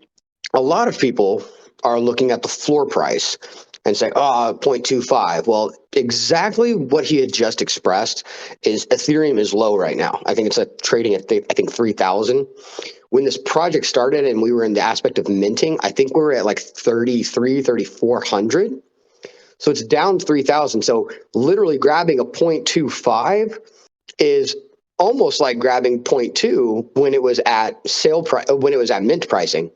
F: a lot of people are looking at the floor price and say, 0.25. Well, exactly what he had just expressed is Ethereum is low right now. I think it's trading at, 3,000. When this project started and we were in the aspect of minting, I think we were at like 3,400. So it's down 3,000. So literally grabbing a 0.25 is almost like grabbing 0.2 when it was at when it was at mint pricing.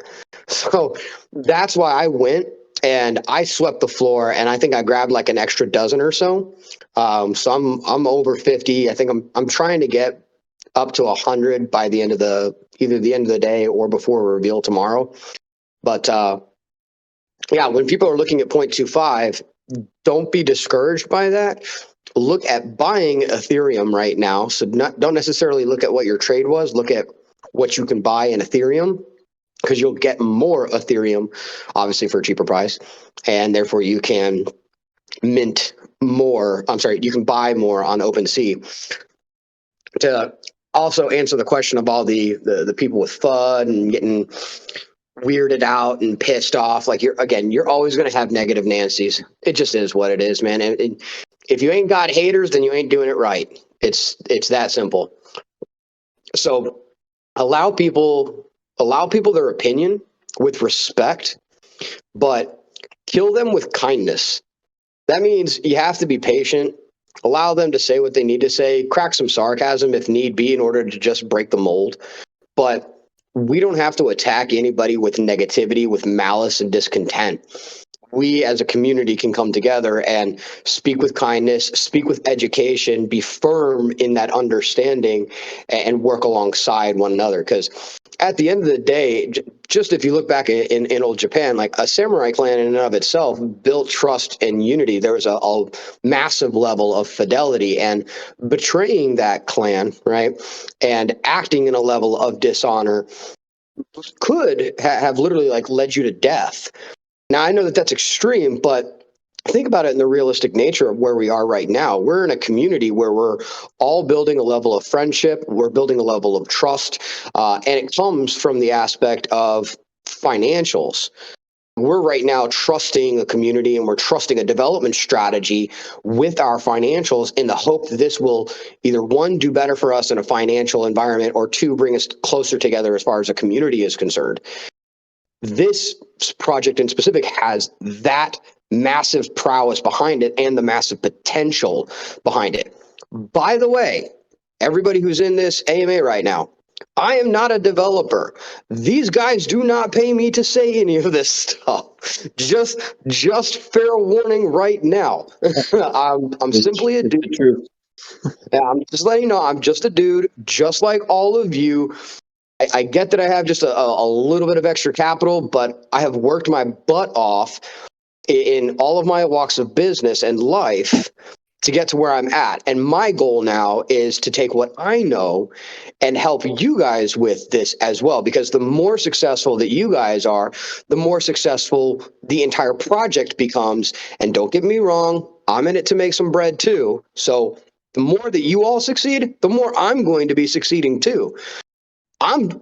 F: So that's why I went and I swept the floor, and I think I grabbed like an extra dozen or so. So I'm over 50. I think I'm trying to get up to 100 by the end of either the end of the day or before we reveal tomorrow. But yeah, when people are looking at 0.25, don't be discouraged by that. Look at buying Ethereum right now. So don't necessarily look at what your trade was. Look at what you can buy in Ethereum, because you'll get more Ethereum, obviously, for a cheaper price, and therefore you can mint more. I'm sorry, you can buy more on OpenSea. To also answer the question of all the people with FUD and getting weirded out and pissed off, like you're always going to have negative Nancy's. It just is what it is, man. And if you ain't got haters, then you ain't doing it right. It's that simple. So allow people their opinion with respect, but kill them with kindness. That means you have to be patient, allow them to say what they need to say, crack some sarcasm if need be in order to just break the mold. But we don't have to attack anybody with negativity, with malice and discontent. We as a community can come together and speak with kindness, speak with education, be firm in that understanding, and work alongside one another. Because at the end of the day, just if you look back in old Japan, like a samurai clan in and of itself built trust and unity. There was a massive level of fidelity, and betraying that clan, right, and acting in a level of dishonor could have literally like led you to death. Now, I know that that's extreme, but think about it in the realistic nature of where we are right now. We're in a community where we're all building a level of friendship. We're building a level of trust. And it comes from the aspect of financials. We're right now trusting a community and we're trusting a development strategy with our financials in the hope that this will either one, do better for us in a financial environment, or two, bring us closer together as far as a community is concerned. This project in specific has that massive prowess behind it and the massive potential behind it. By the way, everybody who's in this AMA right now, I am not a developer. These guys do not pay me to say any of this stuff. Just fair warning right now. I'm simply a dude. I'm just letting you know, I'm just a dude, just like all of you. I get that I have just a little bit of extra capital, but I have worked my butt off in all of my walks of business and life to get to where I'm at. And my goal now is to take what I know and help you guys with this as well, because the more successful that you guys are, the more successful the entire project becomes. And don't get me wrong, I'm in it to make some bread too. So the more that you all succeed, the more I'm going to be succeeding too. I'm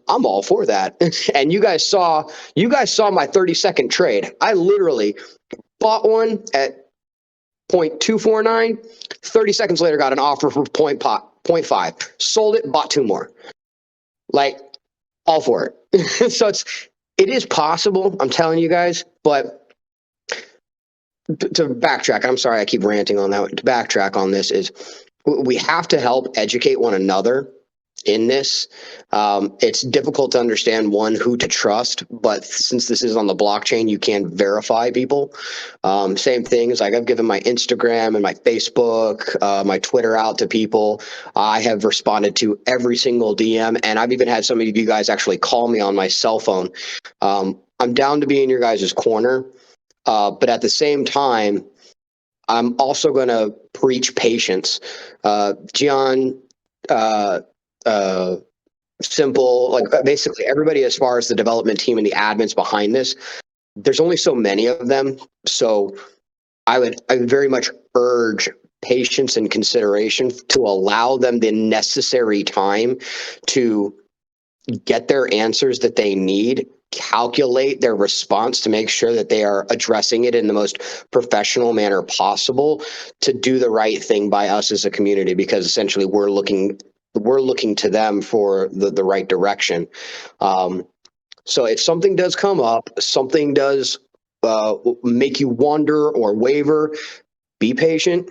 F: all for that. And you guys saw my 30-second trade. I literally bought one at 0.249. 30 seconds later, got an offer for 0.5. Sold it, bought two more. Like, all for it. So it is possible, I'm telling you guys, but to backtrack, I'm sorry I keep ranting on that. To backtrack on this is we have to help educate one another in this. It's difficult to understand who to trust, but since this is on the blockchain, you can verify people. Same thing as like I've given my Instagram and my Facebook, my Twitter out to people. I have responded to every single DM, and I've even had some of you guys actually call me on my cell phone. I'm down to be in your guys' corner, but at the same time, I'm also going to preach patience. Gian, Simple, like basically everybody as far as the development team and the admins behind this, there's only so many of them. So I would very much urge patience and consideration to allow them the necessary time to get their answers that they need, calculate their response to make sure that they are addressing it in the most professional manner possible to do the right thing by us as a community, because essentially we're looking to them for the right direction. So if something does come up, something does make you wonder or waver, be patient,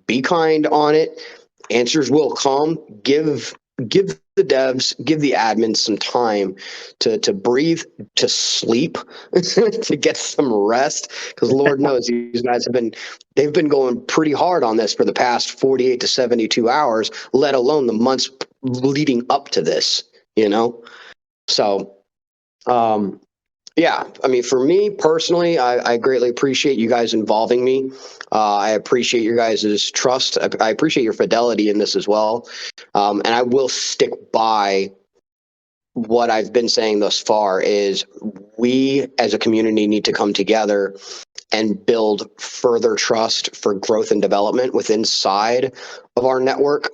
F: be kind on it. Answers will come. Give the devs, give the admins some time to breathe, to sleep, to get some rest, because Lord knows these guys they've been going pretty hard on this for the past 48 to 72 hours, let alone the months leading up to this, So, yeah, I mean, for me personally, I greatly appreciate you guys involving me. I appreciate your guys' trust. I appreciate your fidelity in this as well. And I will stick by what I've been saying thus far is we as a community need to come together and build further trust for growth and development within inside of our network.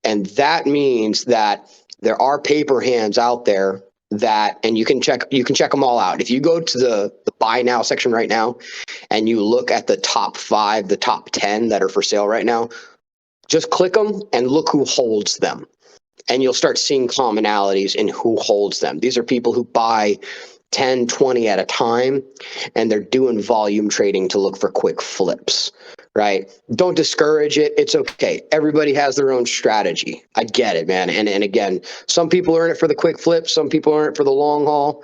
F: And that means that there are paper hands out there that, and you can check them all out. If you go to the buy now section right now and you look at the top 5, the top 10 that are for sale right now, just click them and look who holds them. And you'll start seeing commonalities in who holds them. These are people who buy 10, 20 at a time, and they're doing volume trading to look for quick flips, right? Don't discourage it. It's okay. Everybody has their own strategy. I get it, man. And again, some people are in it for the quick flips. Some people are in it for the long haul.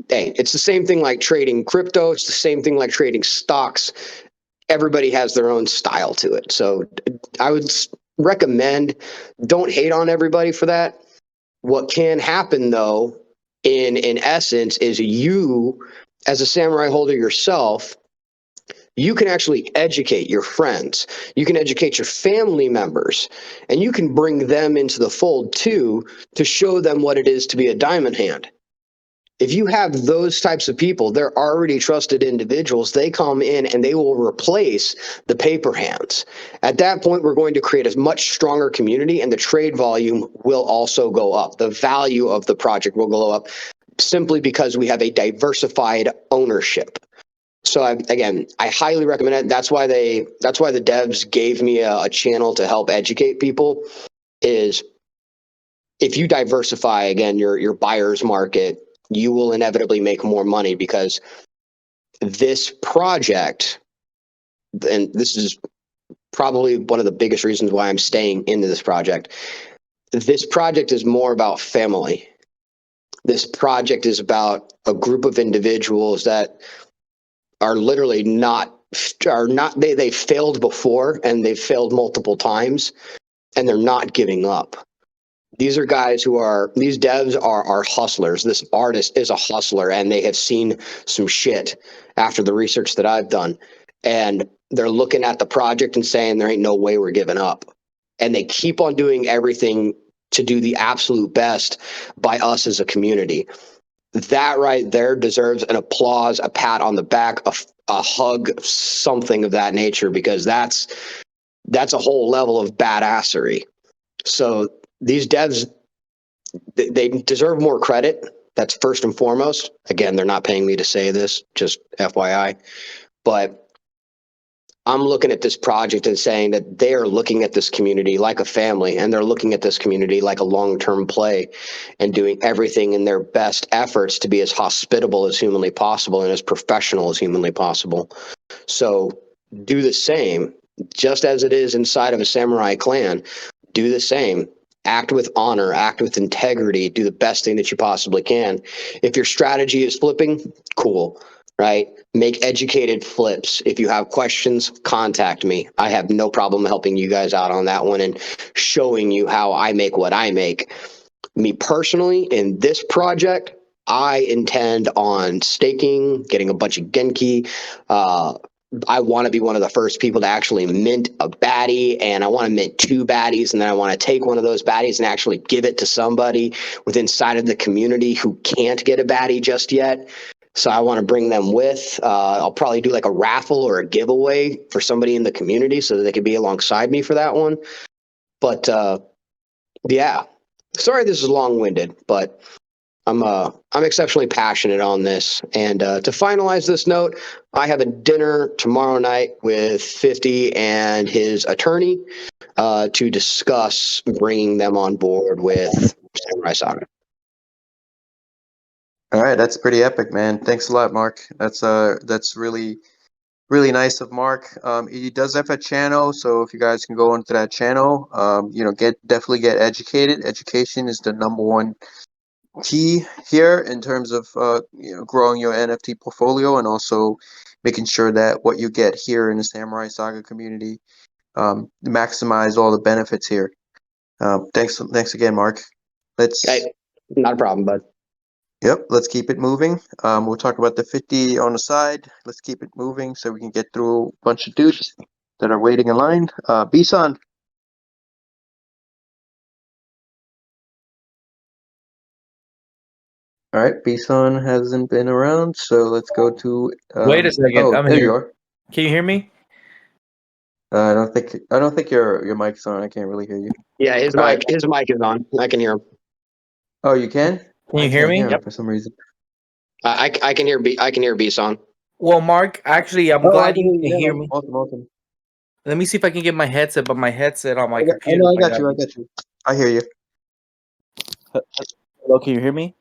F: Hey, it's the same thing like trading crypto. It's the same thing like trading stocks. Everybody has their own style to it. So I would recommend, don't hate on everybody for that. What can happen though, in essence, is you, as a samurai holder yourself, you can actually educate your friends. You can educate your family members, and you can bring them into the fold too, to show them what it is to be a diamond hand. If you have those types of people, they're already trusted individuals. They come in and they will replace the paper hands. At that point, we're going to create a much stronger community, and the trade volume will also go up. The value of the project will go up simply because we have a diversified ownership. So I highly recommend it. That's why the devs gave me a channel to help educate people. Is if you diversify again your buyer's market, you will inevitably make more money, because this project, and this is probably one of the biggest reasons why I'm staying into this project. This project is more about family. This project is about a group of individuals that are literally they failed before, and they've failed multiple times, and they're not giving up. These are guys these devs are hustlers. This artist is a hustler, and they have seen some shit after the research that I've done. And they're looking at the project and saying, there ain't no way we're giving up. And they keep on doing everything to do the absolute best by us as a community. That right there deserves an applause, a pat on the back, a hug, something of that nature, because that's a whole level of badassery. So these devs, they deserve more credit. That's first and foremost. Again, they're not paying me to say this, just FYI. But I'm looking at this project and saying that they are looking at this community like a family, and they're looking at this community like a long-term play, and doing everything in their best efforts to be as hospitable as humanly possible and as professional as humanly possible. So do the same, just as it is inside of a samurai clan. Do the same. Act with honor, act with integrity, do the best thing that you possibly can. If your strategy is flipping, cool, right? Make educated flips. If you have questions, contact me. I have no problem helping you guys out on that one and showing you how I make what I make. Me personally, in this project, I intend on staking, getting a bunch of Genki. I want to be one of the first people to actually mint a baddie, and I want to mint 2 baddies, and then I want to take one of those baddies and actually give it to somebody within inside of the community who can't get a baddie just yet. So I want to bring them with. I'll probably do like a raffle or a giveaway for somebody in the community so that they could be alongside me for that one. But yeah, sorry this is long-winded, but I'm exceptionally passionate on this. And to finalize this note, I have a dinner tomorrow night with 50 and his attorney to discuss bringing them on board with Samurai Saga.
A: All right, that's pretty epic, man. Thanks a lot, Mark. That's really nice of Mark. He does have a channel, so if you guys can go into that channel, definitely get educated. Education is the number one key here in terms of growing your NFT portfolio, and also making sure that what you get here in the Samurai Saga community maximize all the benefits here. Thanks again, Mark.
F: Not a problem, bud.
A: Yep, let's keep it moving. We'll talk about the 50 on the side. Let's keep it moving so we can get through a bunch of dudes that are waiting in line. Bisan. All right, Bisan hasn't been around, so let's go to.
J: Wait a second,
A: oh,
J: I'm
A: there
J: here.
A: you are.
J: Can you hear me?
A: I don't think your mic's on. I can't really hear you.
F: Yeah, his mic is on. I can hear him.
A: Oh, you can?
J: Can you hear me?
A: Hear him for some reason.
F: I can hear Bison.
J: Well, Mark, actually, I'm glad you can hear me.
A: Awesome.
J: Let me see if I can get my headset, but my headset on my
A: I
J: computer.
A: got you. I hear you.
J: Hello, can you hear me?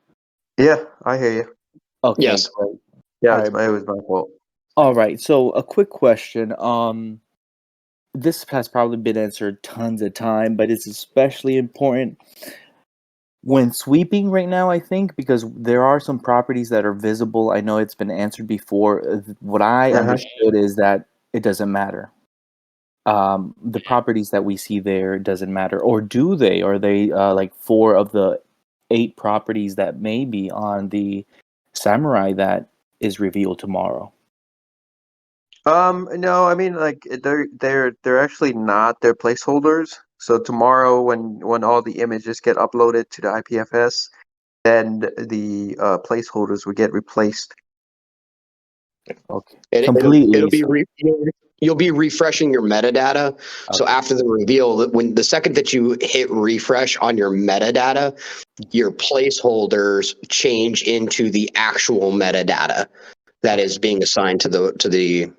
A: Yeah, I hear you.
J: Okay,
F: yes.
J: great.
A: Yeah, it was my fault.
J: All right, so a quick question. This has probably been answered tons of time, but it's especially important when sweeping right now, I think, because there are some properties that are visible. I know it's been answered before. What I understood is that it doesn't matter. The properties that we see there doesn't matter, or do they? Are they like 4 of the 8 properties that may be on the Samurai that is revealed tomorrow?
A: No, I mean like they're actually not. They're placeholders. So tomorrow, when all the images get uploaded to the IPFS, then the placeholders will get replaced.
J: Okay.
F: It'll be
J: So.
F: you'll be refreshing your metadata. So
J: Okay.
F: after the reveal, when the second that you hit refresh on your metadata, your placeholders change into the actual metadata that is being assigned to the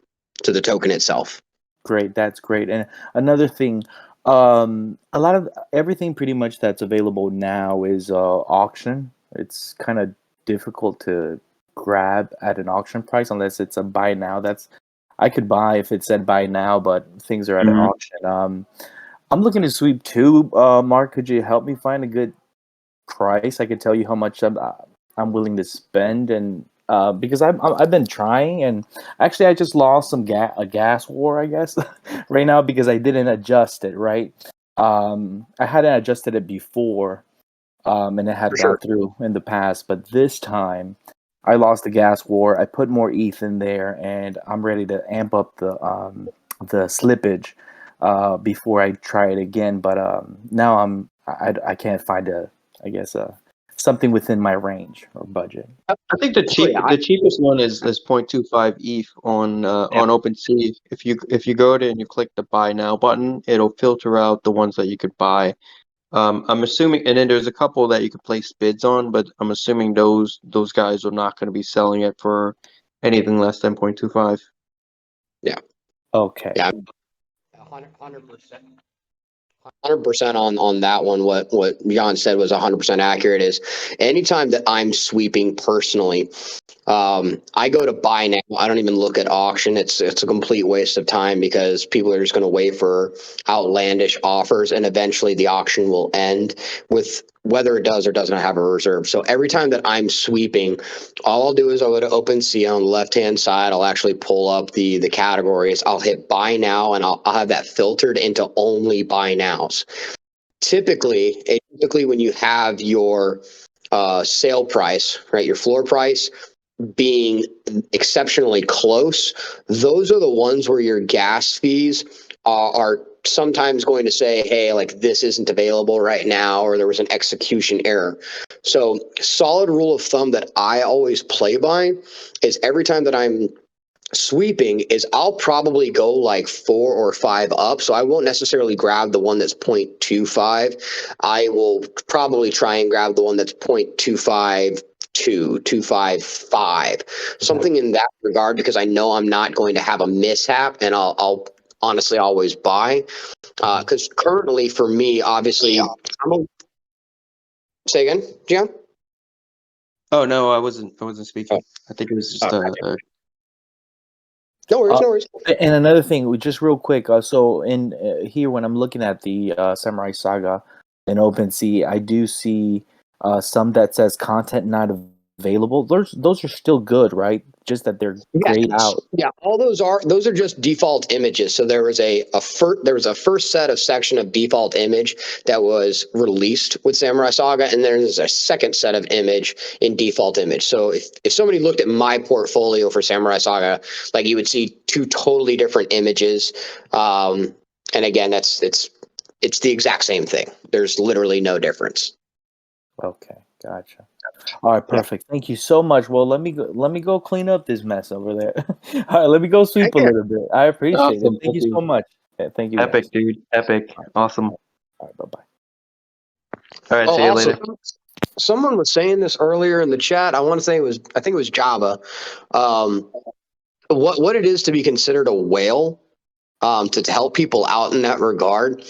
F: token itself.
J: Great, that's great. And another thing, a lot of everything pretty much that's available now is auction. It's kind of difficult to grab at an auction price unless it's a buy now. I could buy if it said buy now, but things are at an auction. I'm looking to sweep too. Mark, could you help me find a good price? I could tell you how much I'm willing to spend, and because I've been trying, and actually I just lost a gas war, I guess, right now because I didn't adjust it right. I hadn't adjusted it before, and it had gone through in the past, but this time I lost the gas war. I put more ETH in there, and I'm ready to amp up the slippage before I try it again. But now I can't find I guess something within my range or budget.
A: I think the cheapest one is 0.25 ETH on OpenSea. If you go there and you click the buy now button, it'll filter out the ones that you could buy. I'm assuming, and then there's a couple that you could place bids on, but I'm assuming those guys are not going to be selling it for anything less than 0.25.
F: Yeah.
J: Okay.
F: Yeah. 100%. 100% on that one. What John said was 100% accurate. Is anytime that I'm sweeping personally, I go to buy now. I don't even look at auction. It's a complete waste of time because people are just going to wait for outlandish offers, and eventually the auction will end with whether it does or doesn't have a reserve. So every time that I'm sweeping, all I'll do is I'll go to OpenSea on the left-hand side. I'll actually pull up the categories. I'll hit buy now, and I'll have that filtered into only buy nows. Typically, when you have your sale price, right, your floor price being exceptionally close, those are the ones where your gas fees are sometimes going to say, hey, like this isn't available right now, or there was an execution error. So solid rule of thumb that I always play by is every time that I'm sweeping is I'll probably go like 4 or 5 up. So I won't necessarily grab the one that's 0.25. I will probably try and grab the one that's 0.25 2.255, something in that regard, because I know I'm not going to have a mishap, and I'll honestly always buy. Because currently for me, obviously, say again, John?
A: Oh no, I wasn't speaking. I think it was just
F: No worries.
J: And another thing, just real quick. So in here, when I'm looking at the Samurai Saga in OpenSea, I do see some that says content not available. Those are still good, right? Just that they're grayed out.
F: Yeah, all those are just default images. So there was a first set of section of default image that was released with Samurai Saga, and there's a second set of image in default image. So if somebody looked at my portfolio for Samurai Saga, like you would see 2 totally different images. And again, it's the exact same thing. There's literally no difference.
J: Okay, gotcha. All right, perfect. Thank you so much. Well, let me go clean up this mess over there. All right, let me go sweep a little bit. I appreciate it. Thank you so much. Yeah, thank you.
A: Epic,
J: guys.
A: dude. Epic. Awesome.
J: All right, bye-bye.
A: All right, see you later.
F: Someone was saying this earlier in the chat. I think it was Java. What it is to be considered a whale, to help people out in that regard.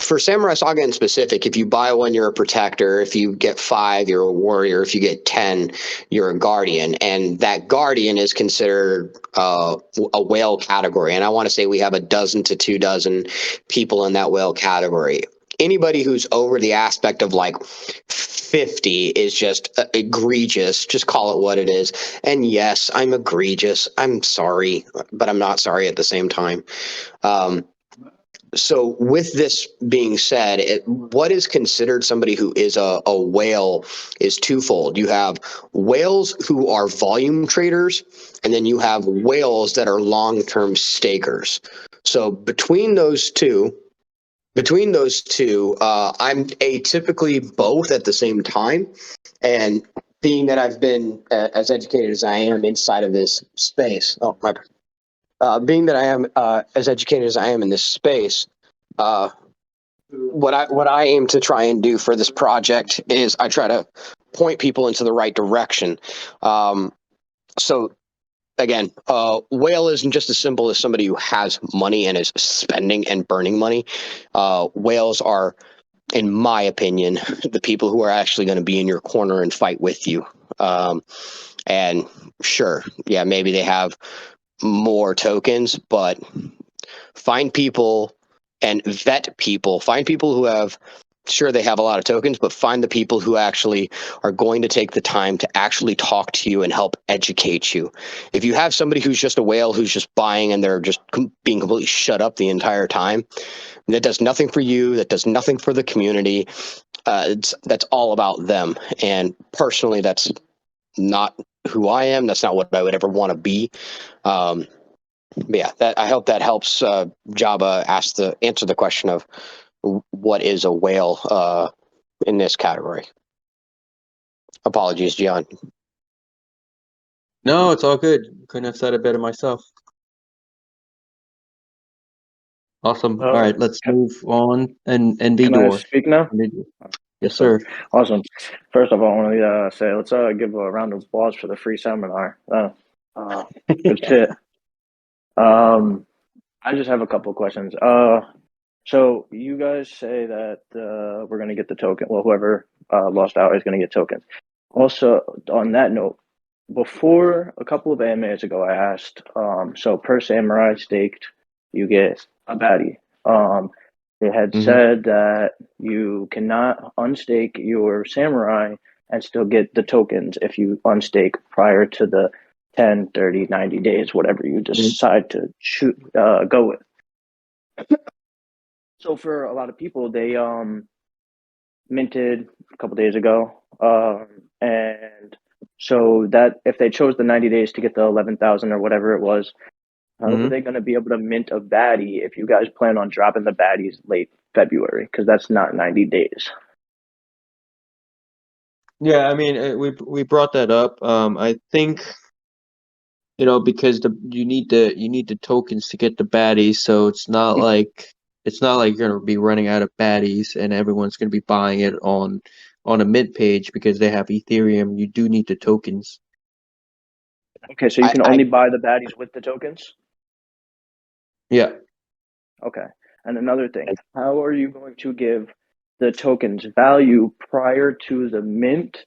F: For Samurai Saga in specific, if you buy one, you're a protector. If you get 5, you're a warrior. If you get 10, you're a guardian. And that guardian is considered a whale category. And I want to say we have 12 to 24 people in that whale category. Anybody who's over the aspect of like 50 is just egregious. Just call it what it is. And yes, I'm egregious. I'm sorry, but I'm not sorry at the same time. So with this being said, what is considered somebody who is a whale is twofold. You have whales who are volume traders, and then you have whales that are long-term stakers. So between those two, I'm atypically both at the same time. And being that I've been as educated as I am inside of this space, being that I am as educated as I am in this space, what I aim to try and do for this project is I try to point people into the right direction. So again, whale isn't just as simple as somebody who has money and is spending and burning money. Whales are, in my opinion, the people who are actually going to be in your corner and fight with you. And sure, yeah, maybe they have more tokens, but find people and vet people. Find people who have, sure, they have a lot of tokens, but find the people who actually are going to take the time to actually talk to you and help educate you. If you have somebody who's just a whale who's just buying and they're just being completely shut up the entire time, that does nothing for you, that does nothing for the community, that's all about them. And personally, that's not who I am. That's not what I would ever want to be. But yeah, I hope that helps Jabba answer the question of what is a whale in this category. Apologies, John.
A: No, it's all good. Couldn't have said it better myself. Awesome. All right, let's move on and be
K: Can I
A: door.
K: speak now?
A: Yes, sir.
K: Awesome. First of all, I want to say let's give a round of applause for the free seminar. Good shit. I just have a couple of questions. So you guys say that we're going to get the token. Well, whoever lost out is going to get tokens. Also, on that note, before a couple of AMAs ago, I asked, so per samurai staked, you get a baddie. They had said that you cannot unstake your samurai and still get the tokens if you unstake prior to the 10, 30, 90 days, whatever you decide to go with. So for a lot of people, they minted a couple days ago, and so that if they chose the 90 days to get the 11,000 or whatever it was, how are they going to be able to mint a baddie if you guys plan on dropping the baddies late February? Because that's not 90 days.
A: Yeah, I mean, we brought that up. I think, because you need the tokens to get the baddies, so it's not like you're gonna be running out of baddies and everyone's gonna be buying it on a mint page because they have Ethereum. You do need the tokens.
K: Okay, so you can only buy the baddies with the tokens?
A: Yeah.
K: Okay. And another thing, how are you going to give the tokens value prior to the mint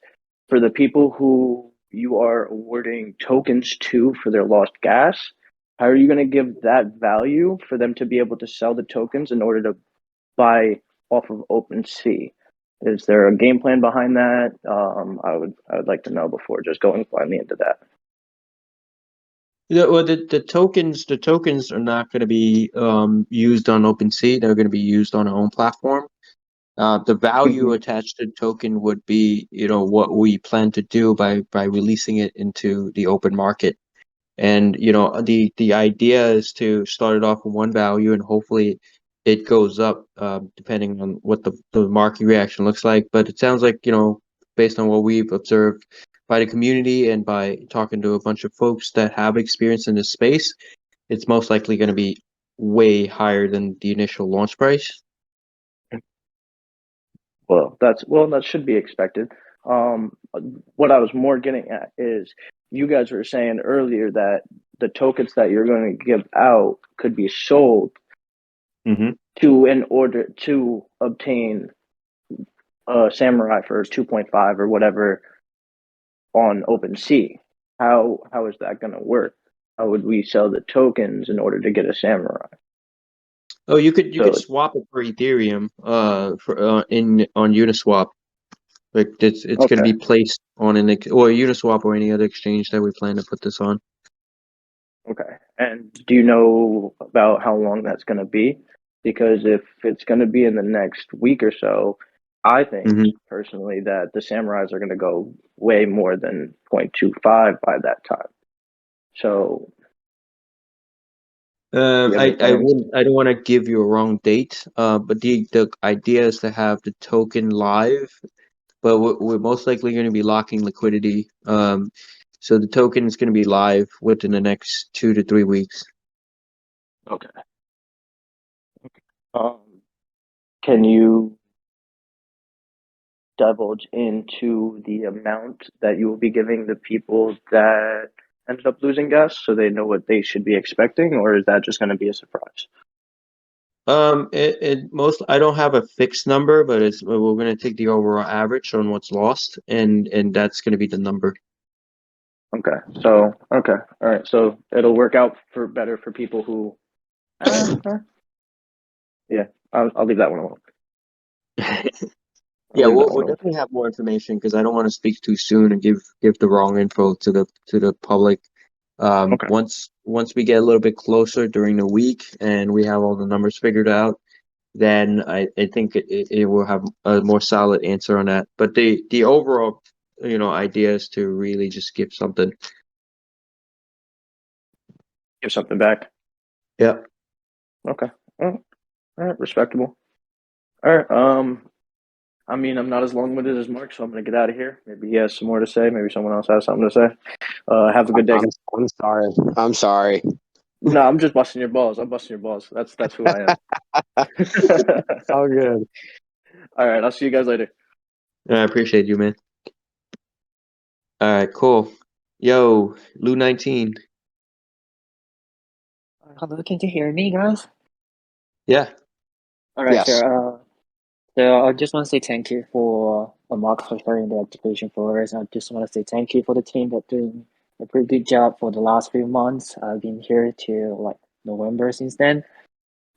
K: for the people who you are awarding tokens to for their lost gas? How are you going to give that value for them to be able to sell the tokens in order to buy off of OpenSea? Is there a game plan behind that? I would like to know before just going blindly into that.
A: Yeah, well, the tokens are not going to be used on OpenSea. They're going to be used on our own platform. The value attached to the token would be, what we plan to do by releasing it into the open market. And the idea is to start it off with one value, and hopefully it goes up depending on what the market reaction looks like. But it sounds like, based on what we've observed by the community and by talking to a bunch of folks that have experience in this space, it's most likely going to be way higher than the initial launch price.
K: Well, that should be expected. What I was more getting at is you guys were saying earlier that the tokens that you're going to give out could be sold in order to obtain a samurai for 2.5 or whatever on OpenSea. How is that going to work? How would we sell the tokens in order to get a samurai?
A: Oh, you could swap it for Ethereum on Uniswap. Like it's going to be placed on or Uniswap or any other exchange that we plan to put this on.
K: Okay. And do you know about how long that's going to be? because if it's going to be in the next week or so, I think
A: Mhm.
K: personally that the Samurais are going to go way more than 0.25 by that time. So, do you have any
A: I
K: plans?
A: wouldn't. I don't want to give you a wrong date. But the idea is to have the token live, but we're most likely going to be locking liquidity. So the token is going to be live within the next 2 to 3 weeks.
K: Okay. Can you divulge into the amount that you will be giving the people that ended up losing gas so they know what they should be expecting, or is that just going to be a surprise?
A: I don't have a fixed number, but we're going to take the overall average on what's lost, and that's going to be the number.
K: Okay. So, okay. All right. So it'll work out for better for people who, yeah, I'll leave that one alone. I'll
A: Yeah,
K: leave that
A: we'll
K: one alone.
A: definitely have more information because I don't want to speak too soon and give the wrong info to the public.
K: Okay.
A: Once we get a little bit closer during the week and we have all the numbers figured out, then I think it will have a more solid answer on that. But the overall, idea is to really just give something.
K: Give something back.
A: Yeah.
K: Okay. All right. Respectable. All right. I mean, I'm not as long-winded as Mark, so I'm gonna get out of here. Maybe he has some more to say. Maybe someone else has something to say. Have a good day.
F: I'm sorry. I'm sorry.
K: No, I'm just busting your balls. I'm busting your balls. That's who I am.
F: All good.
K: All right, I'll see you guys later.
A: I appreciate you, man. All right, cool. Yo, Lou 19.
L: Hello, can you hear me, guys?
A: Yeah.
L: All right,
F: Yes.
L: sure. So I just want to say thank you for Mark for sharing the application for us. I just want to say thank you for the team that doing a pretty good job for the last few months. I've been here till like November since then,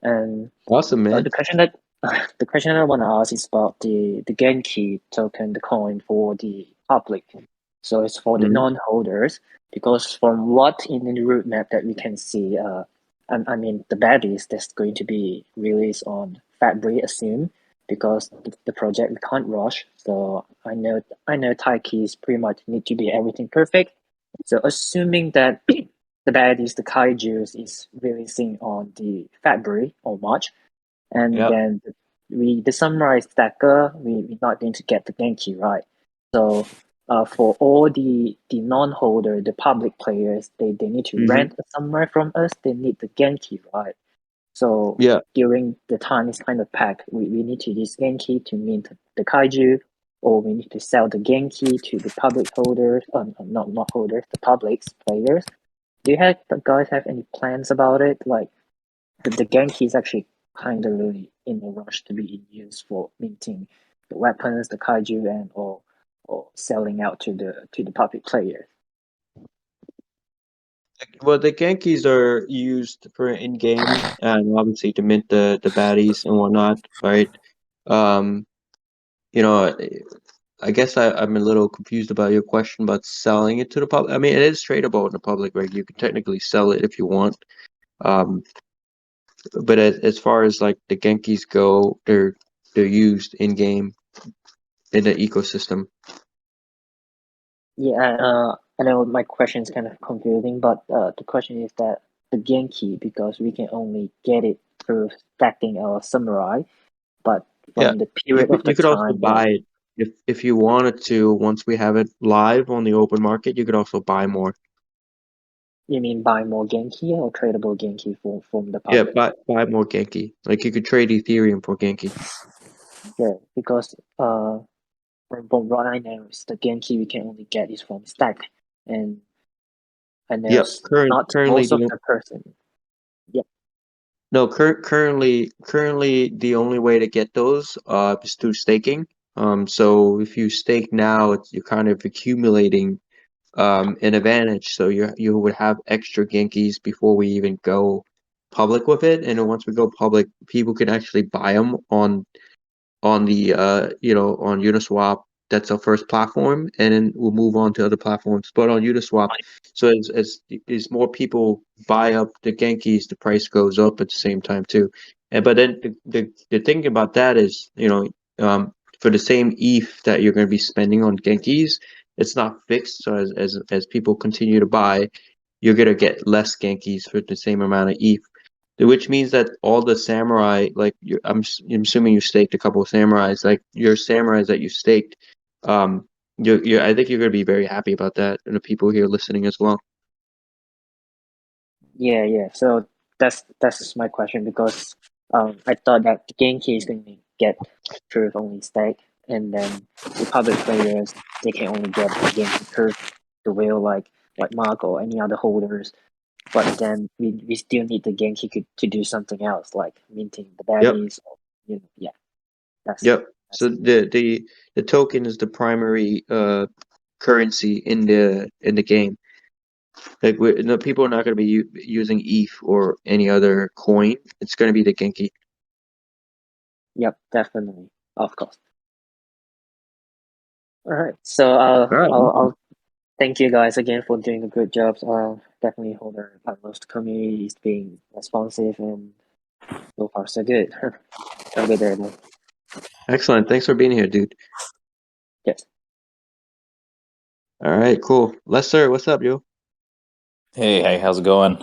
L: and
A: Awesome, man.
L: the question that the question I want to ask is about the Genki token, the coin for the public. So it's for the
A: Mhm.
L: non-holders because from what in the roadmap that we can see, I mean the baddies that's going to be released on February, assume because the project we can't rush. So I know Taikis pretty much need to be everything perfect. So assuming that the baddies, the kaijus is releasing on the February or March, and
A: Yep.
L: then the samurai stacker we're not going to get the Genki, right. So for all the non-holder, the public players, they need to
A: Mhm.
L: rent a samurai from us, they need the Genki, right. So
A: Yeah.
L: during the time is kind of packed, we need to use Genki to mint the kaiju, or we need to sell the Genki to the public holders, not holders, the public's players. Do you guys have any plans about it? Like the Genki is actually kind of really in a rush to be used for minting the weapons, the kaiju, and or selling out to the public players.
A: Well, the Genkis are used for in-game and obviously to mint the baddies and whatnot, right? Um, you know, I guess I'm a little confused about your question about selling it to the public. I mean, it is tradable in the public, right? You can technically sell it if you want. Um, but as far as like the Genkis go, they're used in-game in the ecosystem.
L: Yeah, I know my question is kind of confusing, but the question is that the Genki, because we can only get it through stacking our samurai, but
A: Yeah,
L: from the period of the
A: you could also
L: time that
A: buy it if you wanted to. Once we have it live on the open market, you could also buy more.
L: you mean buy more Genki or tradable Genki from the
A: Yeah,
L: public?
A: buy more Genki. Like you could trade Ethereum for Genki.
L: Yeah, because from what I know is the Genki we can only get is from stack, and I know
A: Yep.
L: not
A: Currently
L: most of
A: the
L: the person. Yep.
A: no currently the only way to get those is through staking. So if you stake now, you're kind of accumulating an advantage. So you would have extra Genkis before we even go public with it, and then once we go public, people can actually buy them on the on Uniswap. That's our first platform, and then we'll move on to other platforms. But on Uniswap, so as more people buy up the Genkis, the price goes up at the same time too. but then the thing about that is, for the same ETH that you're going to be spending on Genkis, it's not fixed. So as people continue to buy, you're going to get less Genkis for the same amount of ETH, which means that all the samurai, like I'm assuming you staked a couple of samurais, like your samurais that you staked, I think you're going to be very happy about that, and the people here listening as well.
L: Yeah. So that's my question, because I thought that the Genki is going to get curve only stake, and then the public players, they can only get the Genki curve the whale like Mark or any other holders. But then we still need the Genki to do something else, like minting the
A: Yep.
L: baddies. Or, yeah.
A: Yep. So the token is the primary currency in the game. Like no, people are not going to be using ETH or any other coin. It's going to be the Genki.
L: Yep, definitely, of course. All right. So
A: All right.
L: I'll thank you guys again for doing a good job. Definitely hold our utmost. Community is being responsive, and so far so good. Have a good day, man.
A: Excellent. Thanks for being here, dude.
L: Yes.
A: All right. Cool. Lester, what's up, yo?
M: Hey, how's it going?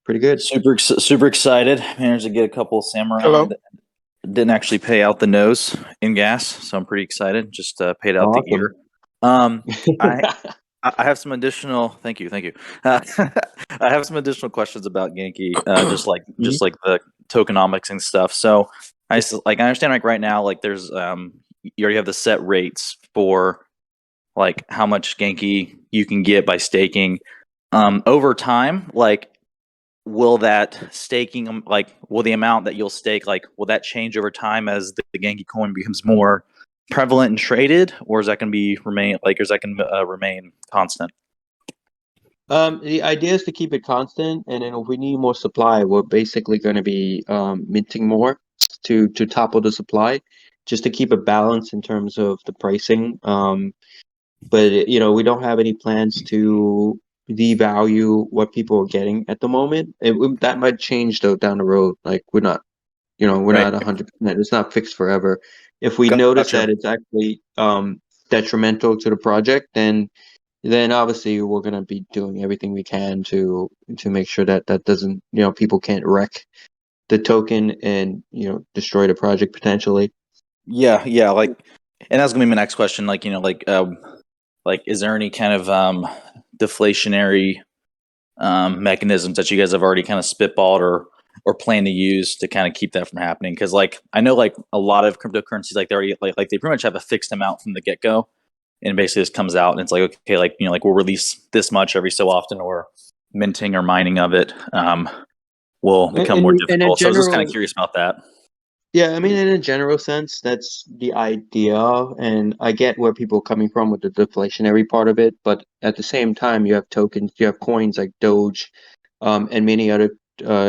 A: Pretty good.
M: Super excited. Managed to get a couple of samurai.
N: Hello.
M: That didn't actually pay out the nose in gas, so I'm pretty excited. Just paid out the ear. I have some additional. Thank you. I have some additional questions about Genki, just like the tokenomics and stuff. So I understand like right now, like there's you already have the set rates for like how much Genki you can get by staking. Over time, like will that staking, like will the amount that you'll stake, like will that change over time as the Genki coin becomes more prevalent and traded, or is that going to remain constant?
A: The idea is to keep it constant, and then if we need more supply, we're basically going to be minting more to topple the supply, just to keep a balance in terms of the pricing. But we don't have any plans to devalue what people are getting at the moment. That might change though down the road. Like we're not 100%. It's not fixed forever. If we notice that it's actually detrimental to the project, then obviously we're gonna be doing everything we can to make sure that doesn't, people can't wreck the token and destroy the project potentially.
M: Yeah, like, and that's gonna be my next question. Like, like is there any kind of deflationary mechanisms that you guys have already kind of spitballed or plan to use to kind of keep that from happening? Because like I know like a lot of cryptocurrencies, like they already like they pretty much have a fixed amount from the get go, and basically this comes out and it's like, okay, like like we'll release this much every so often, or minting or mining of it will become more difficult. So I was just kind of curious about that.
A: Yeah, I mean, in a general sense, that's the idea, and I get where people are coming from with the deflationary part of it, but at the same time, you have tokens, you have coins like Doge, and many other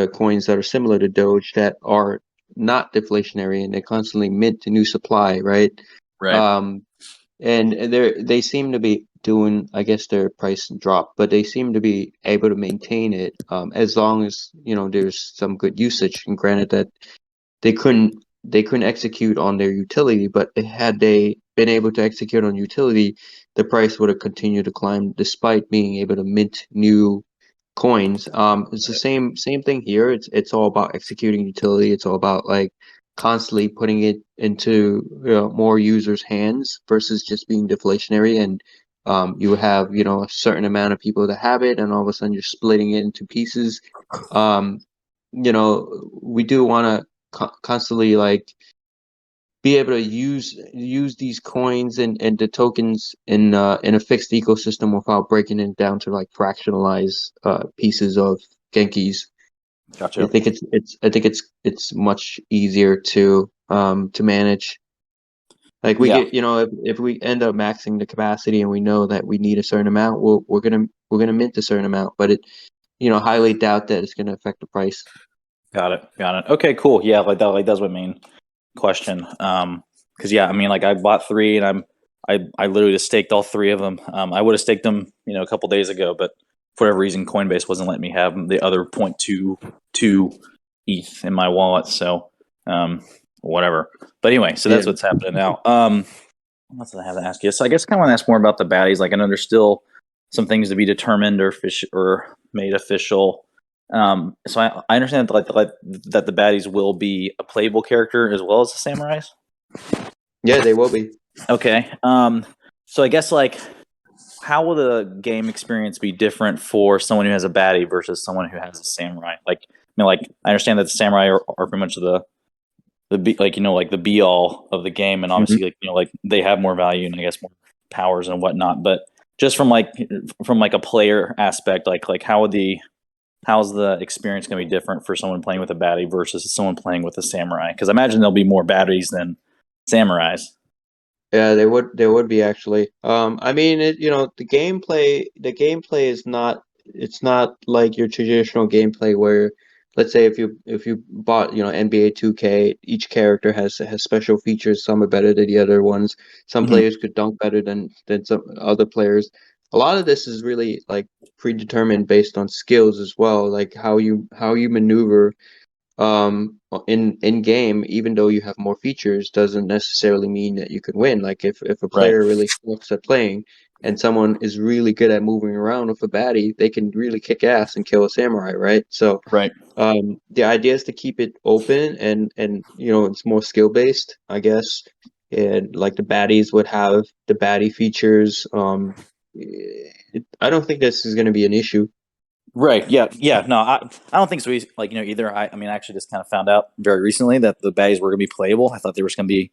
A: coins that are similar to Doge that are not deflationary, and they constantly mint to new supply, right?
M: Right.
A: And they seem to be doing, I guess, their price drop, but they seem to be able to maintain it, as long as there's some good usage. And granted that they couldn't execute on their utility, but had they been able to execute on utility, the price would have continued to climb despite being able to mint new coins. It's the same thing here. It's all about executing utility. It's all about like constantly putting it into more users' hands versus just being deflationary. And you have a certain amount of people that have it, and all of a sudden you're splitting it into pieces. We do want to constantly like be able to use these coins and the tokens in a fixed ecosystem without breaking it down to like fractionalized pieces of Genkis.
M: Gotcha.
A: I think it's much easier to manage. Like we get, if we end up maxing the capacity and we know that we need a certain amount, we're gonna mint a certain amount, but it highly doubt that it's gonna affect the price.
M: Got it. Okay, cool. Yeah, like that's my main question. Because yeah, I mean, like I bought 3 and I literally just staked all 3 of them. I would have staked them, a couple days ago, but for whatever reason, Coinbase wasn't letting me have the other 0.22 ETH in my wallet, so whatever. But anyway, so that's
A: Yeah.
M: what's happening now. What else did I have to ask you? So I guess I kind of want to ask more about the baddies. Like I know there's still some things to be determined or made official. So I understand that that the baddies will be a playable character as well as the samurais.
A: Yeah, they will be.
M: Okay. So I guess like how will the game experience be different for someone who has a baddie versus someone who has a samurai? Like I mean, like I understand that the samurai are pretty much like the be all of the game, and obviously like they have more value and I guess more powers and whatnot. But just from a player aspect, like how's the experience going to be different for someone playing with a baddie versus someone playing with a samurai? Because I imagine there'll be more baddies than samurais.
A: Yeah, they would be actually. I mean, the gameplay is not, it's not like your traditional gameplay where, let's say if you bought, NBA 2K, each character has special features. Some are better than the other ones. Some
M: Mhm.
A: players could dunk better than some other players. A lot of this is really like predetermined based on skills as well, like how you maneuver in game. Even though you have more features, doesn't necessarily mean that you can win. Like if a
M: Right.
A: player really sucks at playing and someone is really good at moving around with a baddie, they can really kick ass and kill a samurai, right? So
M: Right.
A: the idea is to keep it open, and it's more skill based, I guess. And like the baddies would have the baddie features. I don't think this is going to be an issue.
M: Right. Yeah. Yeah. No, I don't think so. Either. I mean, I actually just kind of found out very recently that the baddies were going to be playable. I thought there was going to be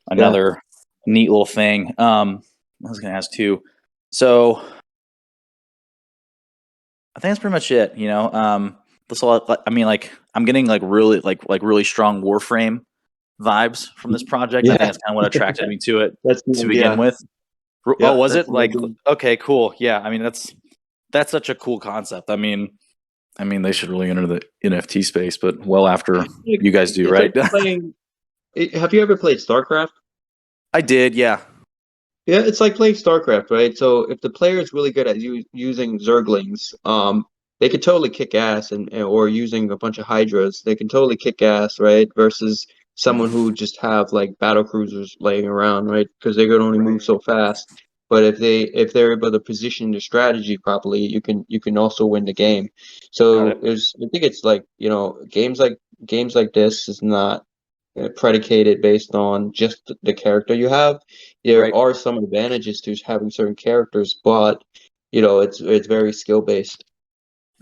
A: Yeah.
M: another neat little thing. I was going to ask too. So I think that's pretty much it. That's all. I mean, like I'm getting really strong Warframe vibes from this project. I think
A: Yeah.
M: that's kind of what attracted me to it
A: That's
M: to begin
A: yeah.
M: with.
A: Yeah,
M: Oh, was
A: that's
M: it
A: the
M: like
A: idea.
M: okay, cool? Yeah. I mean, that's such a cool concept. I mean, they should really enter the NFT space, but well after you guys do,
A: It's
M: right?
A: like playing. Have you ever played StarCraft?
M: I did, yeah.
A: Yeah, it's like playing StarCraft, right? So if the player is really good at using Zerglings, they could totally kick ass, or using a bunch of Hydras, they can totally kick ass, right? Versus someone who just have like battle cruisers laying around, right? Because they could only move so fast. But if they're able to position the strategy properly, you can also win the game.
M: Got
A: So
M: it.
A: I think it's like, games like this is not predicated based on just the character you have. There
M: Right.
A: are some advantages to having certain characters, but it's very skill based.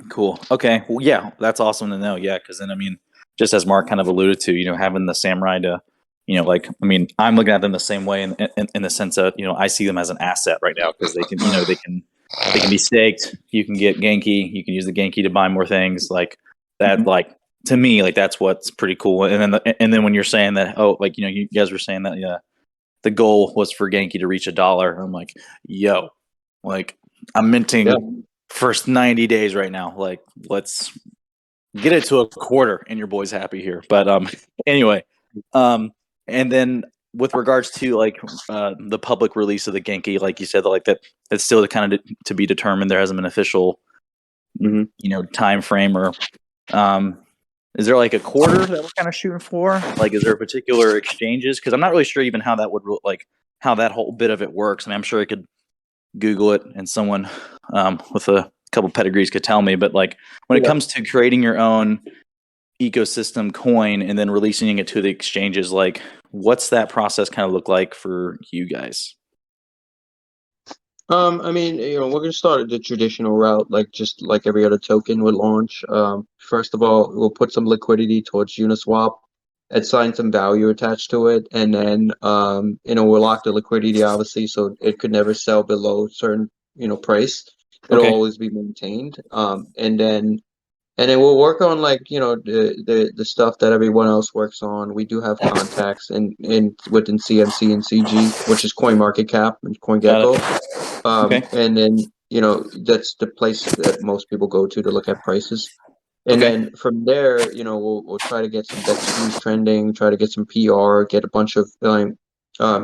M: Cool. Okay. Well, yeah, that's awesome to know. Yeah, because then I mean, just as Mark kind of alluded to, having the samurai to, I mean, I'm looking at them the same way in the sense that I see them as an asset right now because they can be staked. You can get Genki. You can use the Genki to buy more things like that. Like to me, like that's what's pretty cool. And then when you're saying that, oh, like you guys were saying that, yeah, the goal was for Genki to reach $1. I'm like, yo, like I'm
A: Yeah.
M: minting first 90 days right now. Like, let's get it to a quarter and your boy's happy here. But anyway, and then with regards to like the public release of the Genki, like you said, like that's still kind of to be determined. There hasn't been official,
A: Mhm.
M: time frame or is there like a quarter that we're kind of shooting for? Like, is there particular exchanges? Because I'm not really sure even how that would like how that whole bit of it works. I mean, I'm sure I could Google it and someone with a couple pedigrees could tell me. But like when it
A: Yeah.
M: comes to creating your own ecosystem coin and then releasing it to the exchanges, like what's that process kind of look like for you guys?
A: I mean, we're gonna start the traditional route, like just like every other token would launch. First of all, we'll put some liquidity towards Uniswap, assign some value attached to it, and then we'll lock the liquidity obviously, so it could never sell below certain price. It'll
M: Okay,
A: always be maintained. And then we'll work on like the stuff that everyone else works on. We do have contacts in within CMC and CG, which is CoinMarketCap and
M: got it.
A: CoinGecko.
M: Okay,
A: And then, that's the place that most people go to look at prices. And
M: okay,
A: then from there, we'll try to get some deck screws trending, try to get some PR, get a bunch of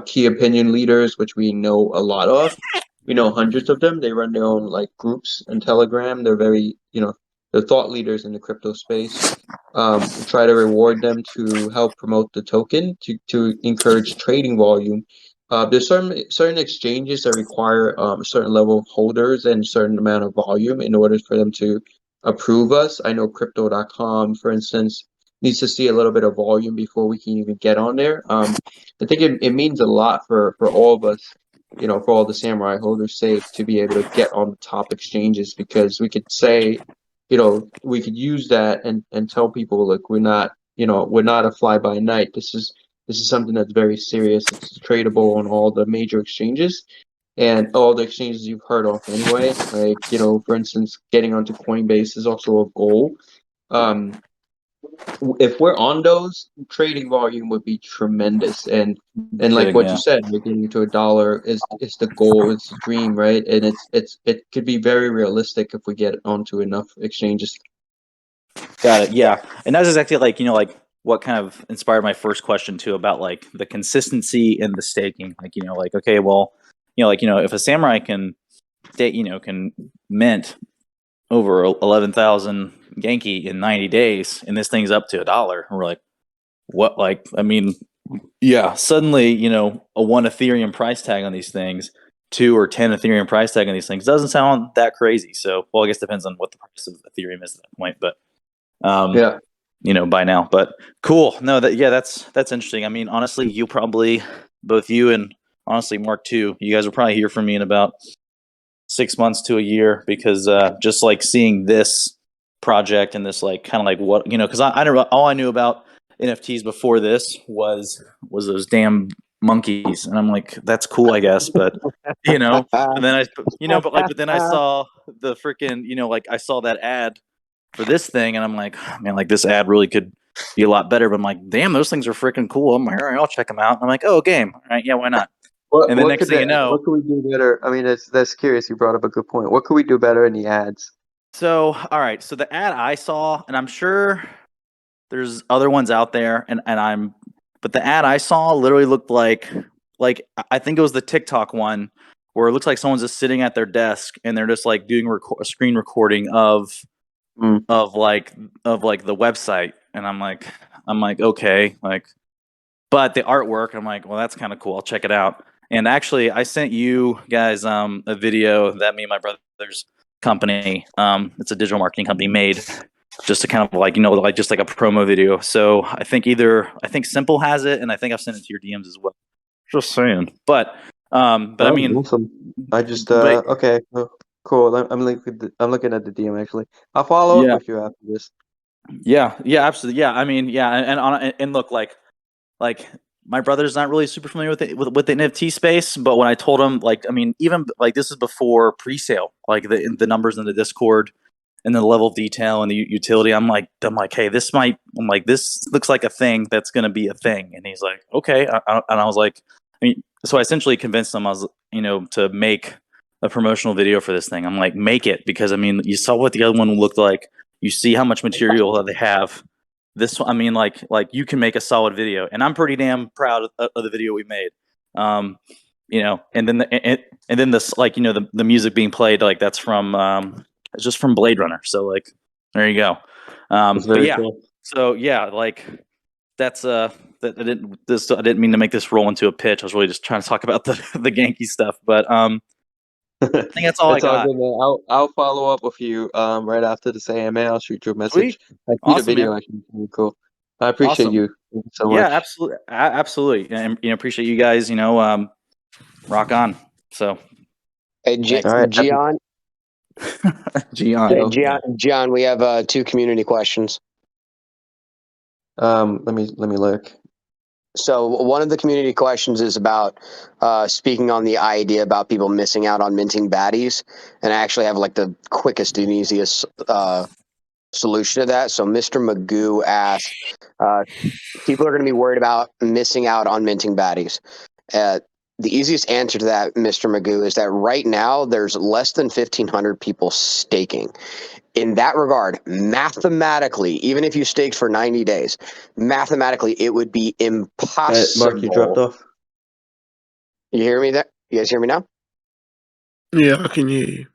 A: key opinion leaders, which we know a lot of. We know hundreds of them. They run their own like groups in Telegram. They're very, the thought leaders in the crypto space. Try to reward them to help promote the token to encourage trading volume. There's certain exchanges that require a certain level of holders and certain amount of volume in order for them to approve us. I know crypto.com, for instance, needs to see a little bit of volume before we can even get on there. I think it means a lot for all of us, for all the Samurai holders' sake, to be able to get on the top exchanges, because we could say, we could use that and tell people, look, we're not a fly by night. This is something that's very serious. It's tradable on all the major exchanges and all the exchanges you've heard of anyway. Like, for instance, getting onto Coinbase is also a goal. If we're on those, trading volume would be tremendous. And like what you said, we're getting to $1 is the goal, it's the dream, right? And it could be very realistic if we get onto enough exchanges.
M: Got it. Yeah, and that's exactly like what kind of inspired my first question too, about like the consistency in the staking. Okay, well, if a Samurai can can mint over 11,000 Genki in 90 days, and this thing's up to $1, and we're like, what? Like, I mean, yeah, suddenly a 1 Ethereum price tag on these things, 2 or 10 Ethereum price tag on these things doesn't sound that crazy. So, well, I guess it depends on what the price of Ethereum is at that point, but by now. But cool. No, that's interesting. I mean, honestly, both you and honestly Mark too, you guys will probably hear from me in about 6 months to a year, because just like seeing this project and this like kind of like what because I don't, all I knew about NFTs before this was those damn monkeys, and I'm like, that's cool, I guess, but and then but then I saw the freaking like I saw that ad for this thing, and I'm like, man, like this ad really could be a lot better. But I'm like, damn, those things are freaking cool. I'm like, all right, I'll check them out. And I'm like, oh, game, all right, yeah, why not? And the next thing you know,
A: what could we do better? I mean, that's curious. You brought up a good point. What could we do better in the ads?
M: So, all right, so the ad I saw, and I'm sure there's other ones out there, but the ad I saw literally looked like I think it was the TikTok one, where it looks like someone's just sitting at their desk and they're just like doing a screen recording of like the website, and I'm like, okay, like, but the artwork, I'm like, well, that's kind of cool. I'll check it out. And actually, I sent you guys a video that me and my brother's company, it's a digital marketing company, made just to kind of like like just like a promo video. So I think Simple has it, and I think I've sent it to your DMs as well. Just saying, but I mean,
A: awesome. I just
M: but
A: okay, cool. I'm looking at the DM actually. I'll follow up with you after this.
M: Yeah, absolutely. Yeah, I mean, yeah, and look, like my brother's not really super familiar with the NFT space, but when I told him, like, I mean, even like this is before pre-sale, like the numbers in the Discord and the level of detail and the utility, I'm like, hey, this looks like a thing that's going to be a thing. And he's like, okay, and I was like, I mean, so I essentially convinced him, to make a promotional video for this thing. I'm like, make it, because I mean, you saw what the other one looked like. You see how much material that they have. This, I mean, like you can make a solid video, and I'm pretty damn proud of the video we made. And then and then this, like, the music being played, like that's from it's just from Blade Runner. So like, there you go. But yeah, cool. So yeah, like that's I didn't mean to make this roll into a pitch. I was really just trying to talk about the Genki stuff, but I think that's all I got.
A: All good, man. I'll follow up with you right after this AMA. I'll shoot you a message.
M: Sweet.
A: I see
M: Awesome,
A: the video
M: man.
A: actually pretty cool. I appreciate
M: Awesome.
A: you. Thank you so
M: Yeah,
A: much.
M: absolutely, and appreciate you guys. Rock on. So,
F: Hey,
A: All right,
F: Gian.
M: Gian,
F: we have 2 community questions.
A: Let me look.
F: So one of the community questions is about speaking on the idea about people missing out on minting baddies, and I actually have like the quickest and easiest solution to that. So Mr. Magoo asked, people are going to be worried about missing out on minting baddies. The easiest answer to that, Mr. Magoo, is that right now there's less than 1,500 people staking. In that regard, mathematically, even if you staked for 90 days, mathematically, it would be impossible.
A: Mark, you dropped off.
F: You hear me there? You guys hear me now?
N: Yeah, I can hear you.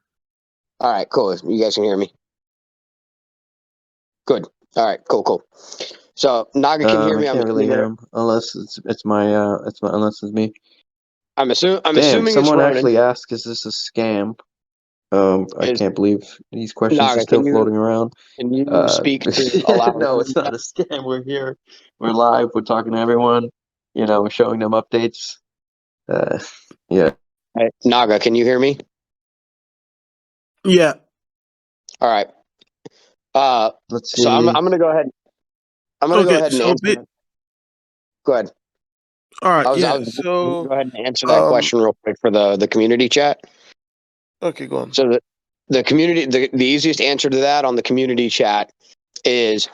F: All right, cool. You guys can hear me. Good. All right. Cool. So Naga can hear me.
A: I can't really hear him unless it's me.
F: I'm
A: Damn,
F: assuming it's
A: someone
F: Ronan.
A: actually asked, "Is this a scam?" I can't believe these questions are
F: Naga,
A: still floating around.
F: Can you speak to allow?
A: No, it's not a scam. We're here. We're live. We're talking to everyone. We're showing them updates. Yeah.
F: Hey, Naga, can you hear me?
N: Yeah.
F: All right.
A: Let's see.
F: So I'm gonna go ahead. I'm gonna go ahead and answer. Go ahead.
N: All right.
F: I was
N: So
F: gonna go ahead and answer that question real quick for the community chat.
N: Okay, go on.
F: So the community, the easiest answer to that on the community chat is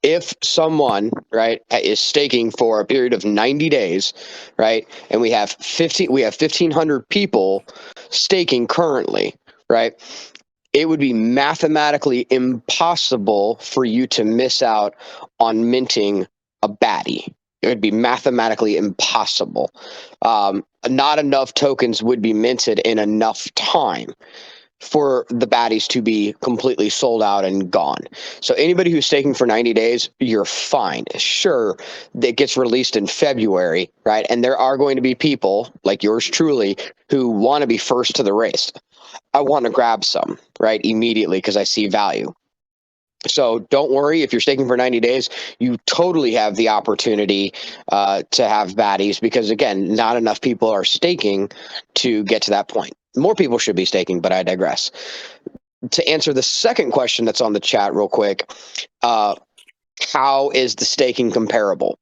F: if someone, right, is staking for a period of 90 days, right, and we have 1,500 people staking currently, right, it would be mathematically impossible for you to miss out on minting a baddie. It would be mathematically impossible. Not enough tokens would be minted in enough time for the baddies to be completely sold out and gone. So anybody who's staking for 90 days, you're fine. Sure, it gets released in February, right? And there are going to be people like yours truly who want to be first to the race. I want to grab some, right, immediately because I see value. So don't worry if you're staking for 90 days, you totally have the opportunity to have baddies because, again, not enough people are staking to get to that point. More people should be staking, but I digress. To answer the second question that's on the chat real quick, how is the staking comparable?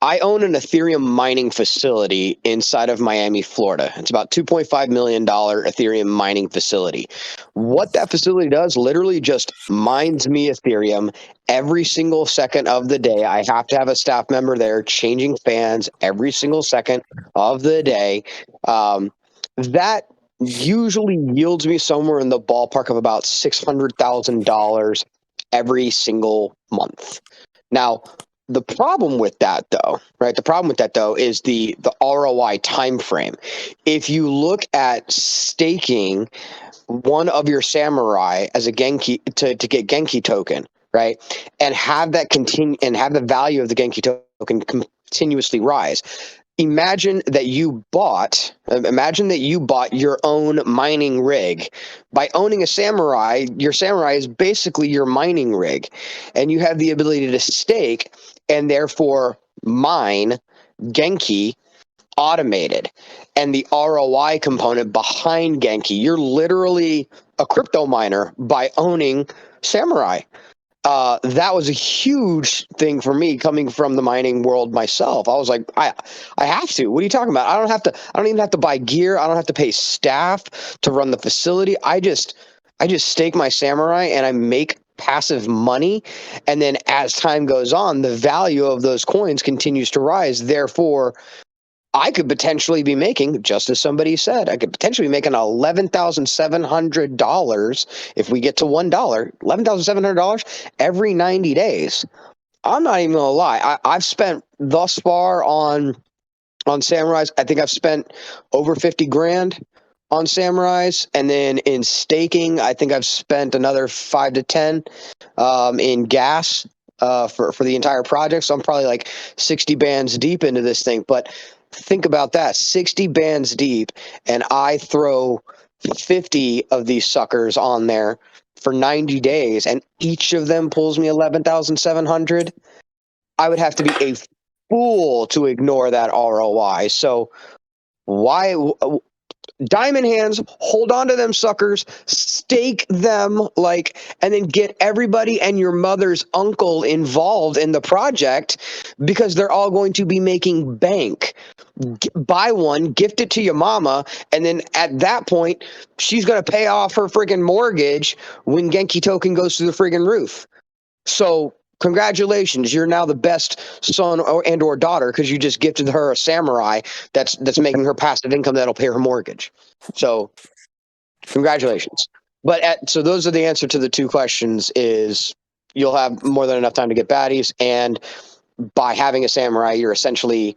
F: I own an Ethereum mining facility inside of Miami, Florida. It's about $2.5 million Ethereum mining facility. What that facility does literally just mines me Ethereum every single second of the day. I have to have a staff member there changing fans every single second of the day. That usually yields me somewhere in the ballpark of about $600,000 every single month. Now, the problem with that, though, right? The problem with that, though, is the ROI time frame. If you look at staking one of your samurai as a Genki to get Genki token, right, and have that continue and have the value of the Genki token continuously rise. Imagine that you bought your own mining rig. By owning a samurai, your samurai is basically your mining rig, and you have the ability to stake and therefore mine Genki automated. And the ROI component behind Genki, you're literally a crypto miner by owning samurai. That was a huge thing for me coming from the mining world myself. I was like, I have to. What are you talking about? I don't even have to buy gear. I don't have to pay staff to run the facility. I just stake my samurai and I make passive money. And then as time goes on, the value of those coins continues to rise. Therefore, I could potentially be making, just as somebody said, I could potentially be making $11,700 if we get to $1, $11,700 every 90 days. I'm not even gonna lie. I've spent thus far on samurais. I think I've spent over 50 grand on samurais, and then in staking, I think I've spent another 5 to 10 in gas for the entire project. So I'm probably like 60 bands deep into this thing. But think about that, 60 bands deep, and I throw 50 of these suckers on there for 90 days, and each of them pulls me 11,700. I would have to be a fool to ignore that ROI. So why diamond hands, hold on to them suckers, stake them, and then get everybody and your mother's uncle involved in the project because they're all going to be making bank. Buy one, gift it to your mama, and then at that point, she's going to pay off her friggin' mortgage when Genki token goes through the friggin' roof. So congratulations, you're now the best son or daughter because you just gifted her a samurai that's making her passive income that'll pay her mortgage. So congratulations. But so those are the answer to the two questions is you'll have more than enough time to get baddies, and by having a samurai, you're essentially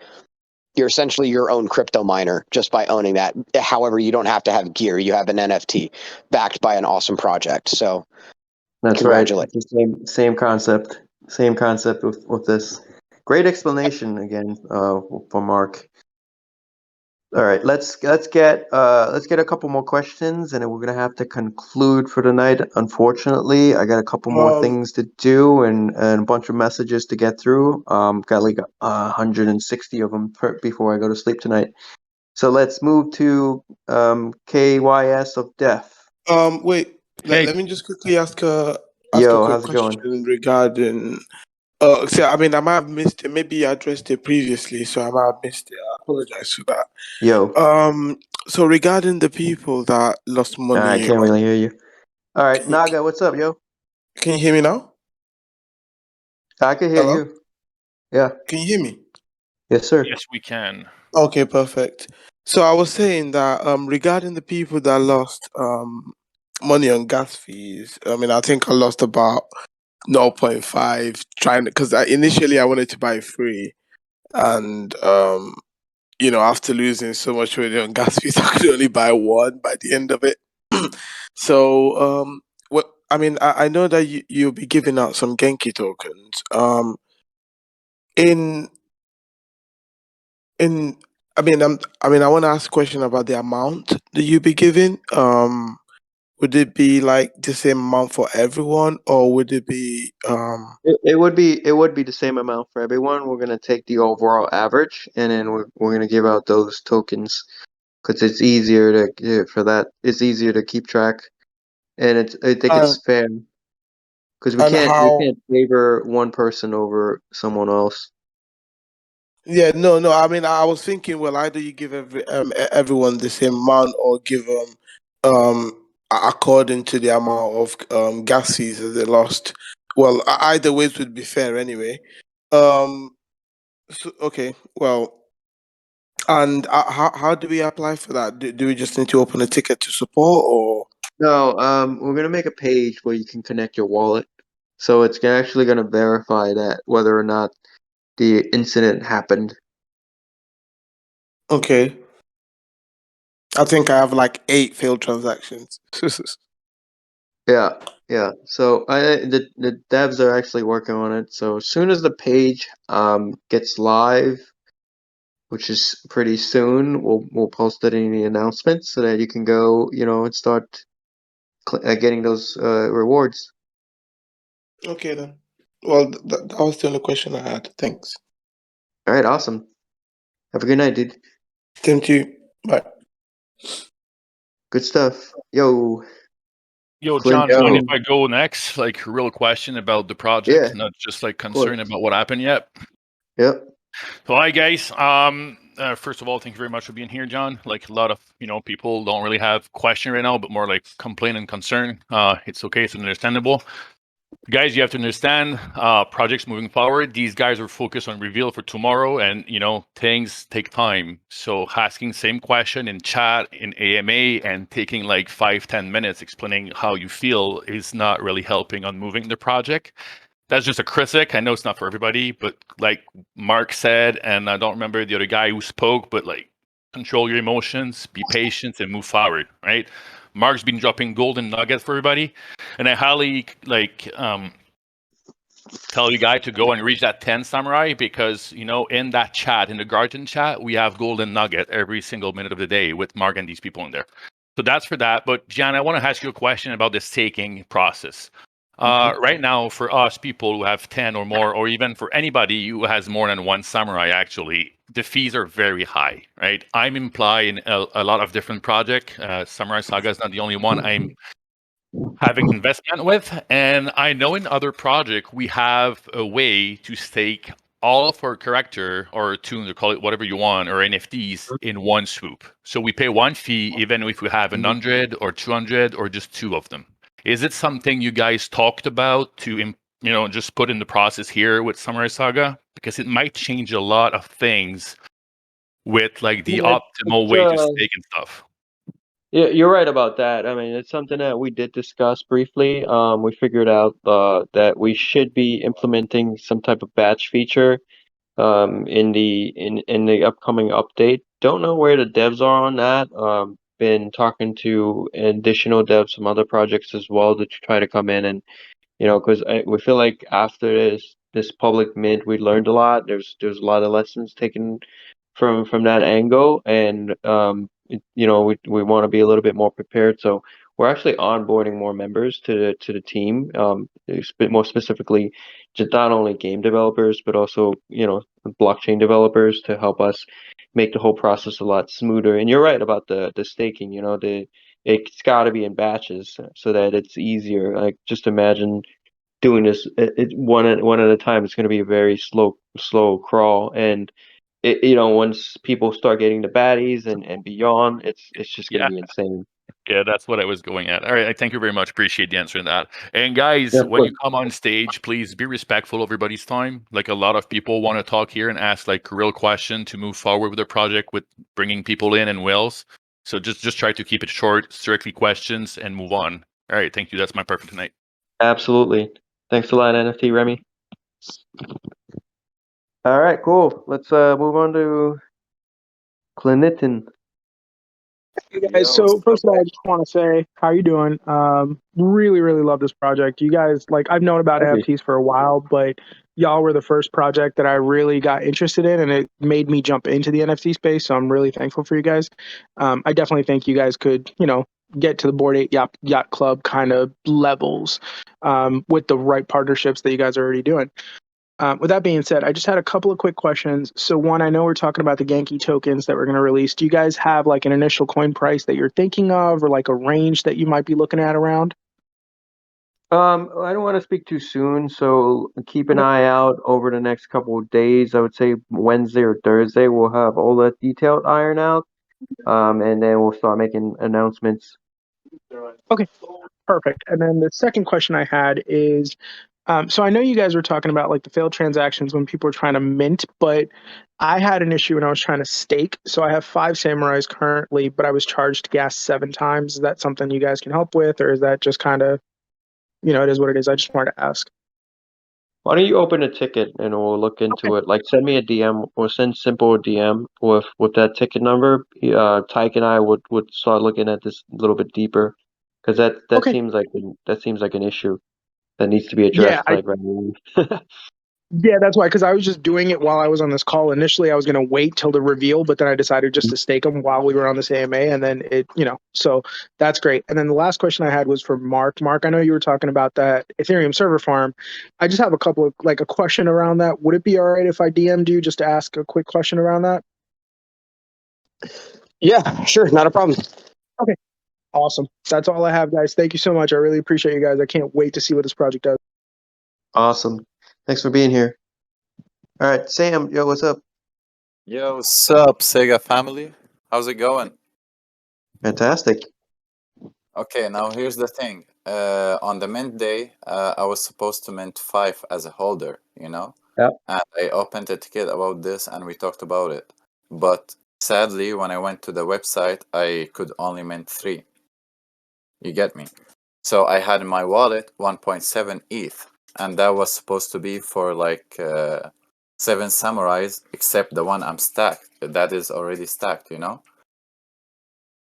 F: your own crypto miner just by owning that. However, you don't have to have gear. You have an NFT backed by an awesome project. So
A: That's right.
F: Congratulations.
A: It's the same concept. Same concept with this. Great explanation again, from Mark. All right, let's get a couple more questions, and then we're gonna have to conclude for tonight. Unfortunately, I got a couple more things to do and a bunch of messages to get through. Got like 160 of them before I go to sleep tonight. So let's move to KYS of Death.
N: Wait. Let me just quickly ask a
A: Yo,
N: quick
A: how's it going?
N: question regarding. So I mean, I might have missed it. Maybe you addressed it previously, so I might have missed it. I apologize for that.
A: Yo,
N: So regarding the people that lost
A: I
N: money,
A: can't really hear you. All right, Naga, what's up, yo?
N: can you hear me now?
A: I can hear
N: Hello?
A: you. Yeah.
N: Can you hear me?
A: Yes, sir.
O: Yes, we can.
N: Okay, perfect. So I was saying that regarding the people that lost money on gas fees, I mean, I think I lost about 0.5 trying because initially I wanted to buy free, and after losing so much money on gas fees, I could only buy one by the end of it. So what I mean, I know that you'll be giving out some Genki tokens. In in I mean, I want to ask a question about the amount that you'll be giving. Would it be like the same amount for everyone, or would it be
A: It would be the same amount for everyone. We're gonna take the overall average, and then we're gonna give out those tokens because it's easier It's easier to keep track, and I think
N: and
A: it's fair because we
N: and
A: can't
N: how?
A: favor one person over someone else.
N: Yeah, no. I mean, I was thinking, well, either you give everyone the same amount, or give them according to the amount of gas fees that they lost. Well, either ways would be fair anyway. Okay, well, and how do we apply for that? Do we just need to open a ticket to support, or?
A: No, we're gonna make a page where you can connect your wallet, so it's actually gonna verify that whether or not the incident happened.
N: Okay, I think I have like 8 failed transactions.
A: Yeah. So the devs are actually working on it. So as soon as the page gets live, which is pretty soon, we'll post it in the announcements so that you can go, and start getting those rewards.
N: Okay then. Well, that was the only question I had. Thanks.
A: All right, awesome. Have a good night, dude.
N: Same to you. Bye.
A: Good stuff. Yo,
O: Yo,
A: Clint.
O: John, mind if I go next? Like, real question about the project,
A: Yeah,
O: not just like
A: of course.
O: concern about what happened yet.
A: Yep.
O: So, hi guys. First of all, thank you very much for being here, John. Like a lot of people don't really have question right now, but more like complaint and concern. It's okay, it's understandable. Guys, you have to understand, projects moving forward, these guys are focused on reveal for tomorrow, and things take time. So asking same question in chat, in AMA, and taking like 5-10 minutes explaining how you feel is not really helping on moving the project. That's just a critic. I know it's not for everybody, but like Mark said, and I don't remember the other guy who spoke, but like, control your emotions, be patient, and move forward, right? Mark's been dropping golden nuggets for everybody, and I highly tell you guys to go and reach that 10 samurai, because in that chat, in the Guardian chat, we have golden nugget every single minute of the day with Mark and these people in there. So that's for that. But Jan, I want to ask you a question about the staking process. Right now, for us people who have 10 or more, or even for anybody who has more than one samurai, actually, the fees are very high, right? I'm implied in a lot of different projects. Samurai Saga is not the only one I'm having investment with. And I know in other projects, we have a way to stake all of our character or tunes, or call it whatever you want, or NFTs in one swoop. So we pay one fee, even if we have 100 or 200 or just 2 of them. Is it something you guys talked about to, just put in the process here with Samurai Saga? Because it might change a lot of things with like the
A: Yeah,
O: optimal way to stake and stuff.
A: Yeah, you're right about that. I mean, it's something that we did discuss briefly. We figured out that we should be implementing some type of batch feature in the upcoming update. Don't know where the devs are on that. been talking to additional devs, some other projects as well to try to come in and, because we feel like after this public mint, we learned a lot. There's a lot of lessons taken from that angle, and we want to be a little bit more prepared. So we're actually onboarding more members to the team, a bit more specifically, just not only game developers but also blockchain developers to help us make the whole process a lot smoother. And you're right about the staking. It's got to be in batches so that it's easier. Like, just imagine doing this one at a time. It's going to be a very slow crawl, and once people start getting the baddies and beyond, it's just going to be insane.
O: Yeah, that's what I was going at. All right, I thank you very much. Appreciate the answer to that. And guys,
A: Yeah,
O: when you come on stage, please be respectful of everybody's time. Like, a lot of people want to talk here and ask like real question to move forward with the project, with bringing people in and wills. So just try to keep it short, strictly questions, and move on. All right, thank you. That's my perfect tonight.
A: Absolutely. Thanks a lot, NFT Remy. All right, cool. Let's move on to Clinton.
P: Hey guys, so first of all, I just want to say, how you doing? Really, really love this project. You guys, like, I've known about NFTs for a while, but y'all were the first project that I really got interested in, and it made me jump into the NFT space. So I'm really thankful for you guys. I definitely think you guys could, get to the Bored Ape Yacht Club kind of levels with the right partnerships that you guys are already doing. With that being said, I just had a couple of quick questions. So one, I know we're talking about the Genki tokens that we're going to release. Do you guys have like an initial coin price that you're thinking of, or like a range that you might be looking at around?
A: I don't want to speak too soon, so keep an eye out over the next couple of days. I would say Wednesday or Thursday we'll have all that detailed iron out, and then we'll start making announcements.
P: Okay, perfect. And then the second question I had is, so I know you guys were talking about like the failed transactions when people were trying to mint, but I had an issue when I was trying to stake. So I have 5 samurais currently, but I was charged gas 7 times. Is that something you guys can help with, or is that just kind of, it is what it is? I just wanted to ask.
A: Why don't you open a ticket and we'll look into it? Like, send me a DM or send Simple a DM with that ticket number. Tyke and I would start looking at this a little bit deeper, because that seems like an issue that needs to be addressed.
P: Yeah, that's why, because I was just doing it while I was on this call. Initially, I was going to wait till the reveal, but then I decided just to stake them while we were on this AMA, and then so that's great. And then the last question I had was for Mark. Mark, I know you were talking about that Ethereum server farm. I just have a couple of, like, a question around that. Would it be all right if I DM'd you just to ask a quick question around that?
F: Yeah, sure. Not a problem.
P: Okay, awesome. That's all I have, guys. Thank you so much. I really appreciate you guys. I can't wait to see what this project does.
A: Awesome. Thanks for being here. All right, Sam, yo, what's up?
Q: Yo, what's up, Sega family? How's it going?
A: Fantastic.
Q: Okay, now here's the thing. On the mint day, I was supposed to mint 5 as a holder,
A: Yep.
Q: And I opened a ticket about this and we talked about it. But sadly, when I went to the website, I could only mint 3. You get me? So I had in my wallet 1.7 ETH, and that was supposed to be for like 7 samurais, except the one I'm stacked. That is already stacked,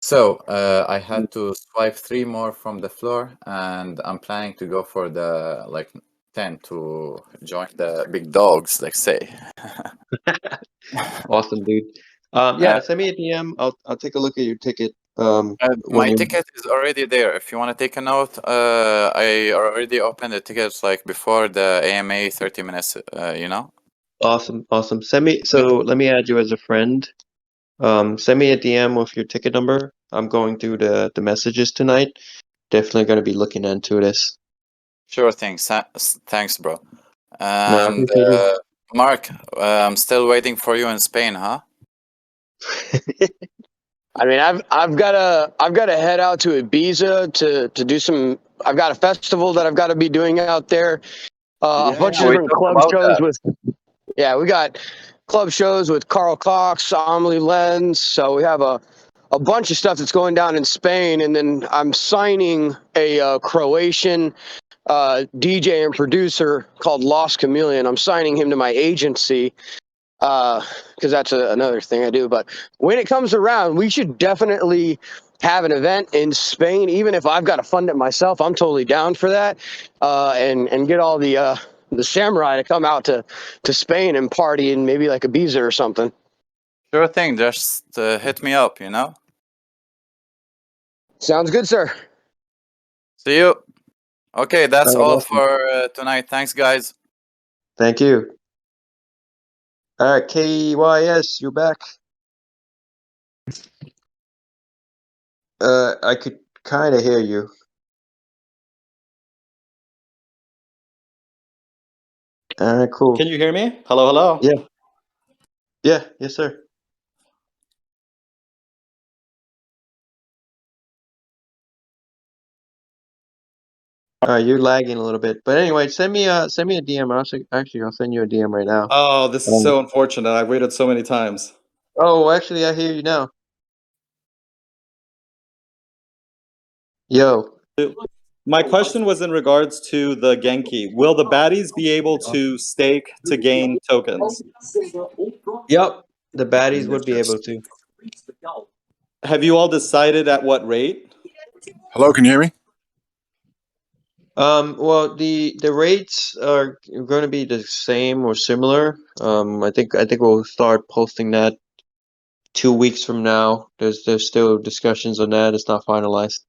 Q: So I had to swipe 3 more from the floor, and I'm planning to go for the like 10 to join the big dogs, let's say.
A: Awesome, dude. Yeah, send me a DM. I'll take a look at your ticket.
Q: My ticket is already there. If you want to take a note, I already opened the tickets like before the AMA 30 minutes,
A: Awesome. Let me add you as a friend. Send me a DM with your ticket number. I'm going through the messages tonight. Definitely going to be looking into this.
Q: Sure thing. Thanks, bro.
A: No, I
Q: And
A: appreciate it.
Q: Mark, I'm still waiting for you in Spain, huh?
F: I mean, I've got to head out to Ibiza to do some. I've got a festival that I've got to be doing out there. A bunch of different club shows with. Yeah, we got club shows with Carl Cox, Amelie Lenz. So we have a bunch of stuff that's going down in Spain, and then I'm signing a Croatian DJ and producer called Lost Chameleon. I'm signing him to my agency. Because that's another thing I do. But when it comes around, we should definitely have an event in Spain, even if I've got to fund it myself, I'm totally down for that. And get all the samurai to come out to Spain and party in maybe like Ibiza or something.
Q: Sure thing. Just hit me up, you know?
F: Sounds good, sir.
Q: See you. Okay, that's all
A: awesome.
Q: for tonight. Thanks, guys.
A: Thank you. All right, KYS, you're back. I could kind of hear you. All right, cool.
R: Can you hear me? Hello, hello.
A: Yeah. Yeah, yes, sir. All right, you're lagging a little bit, but anyway, send me a DM. Actually, I'll send you a DM right now.
R: Oh, this is so unfortunate. I've waited so many times.
A: Oh, actually, I hear you now. Yo.
R: My question was in regards to the Genki. Will the baddies be able to stake to gain tokens?
A: Yep, the baddies would be able to.
R: Have you all decided at what rate?
S: Hello, can you hear me?
A: Well, the rates are going to be the same or similar. I think we'll start posting that 2 weeks from now. There's still discussions on that. It's not finalized.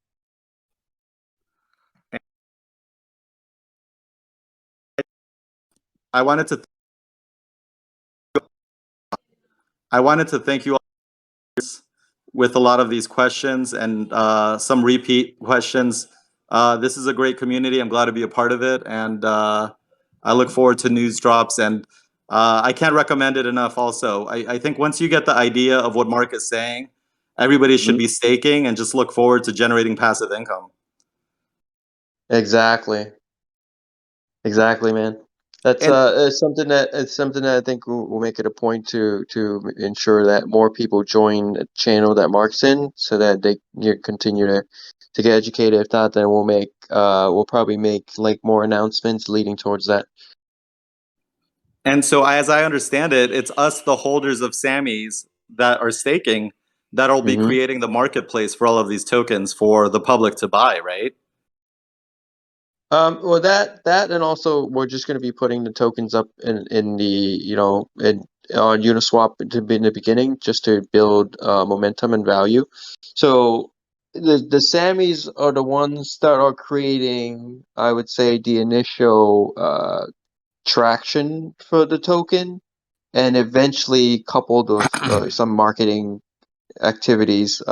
R: I wanted to thank you all with a lot of these questions and some repeat questions. This is a great community. I'm glad to be a part of it, and I look forward to news drops. And I can't recommend it enough. Also, I think once you get the idea of what Mark is saying, everybody should be staking and just look forward to generating passive income.
A: Exactly, man. That's it's something that I think we'll make it a point to ensure that more people join the channel that Mark's in, so that they continue to get educated. If not, then we'll probably make like more announcements leading towards that.
R: And so, as I understand it, it's us, the holders of Sammys, that are staking, that'll be creating the marketplace for all of these tokens for the public to buy, right?
A: Well, that and also we're just going to be putting the tokens up in the on Uniswap in the beginning, just to build momentum and value. So the Sammys are the ones that are creating, I would say, the initial traction for the token, and eventually coupled with some marketing activities.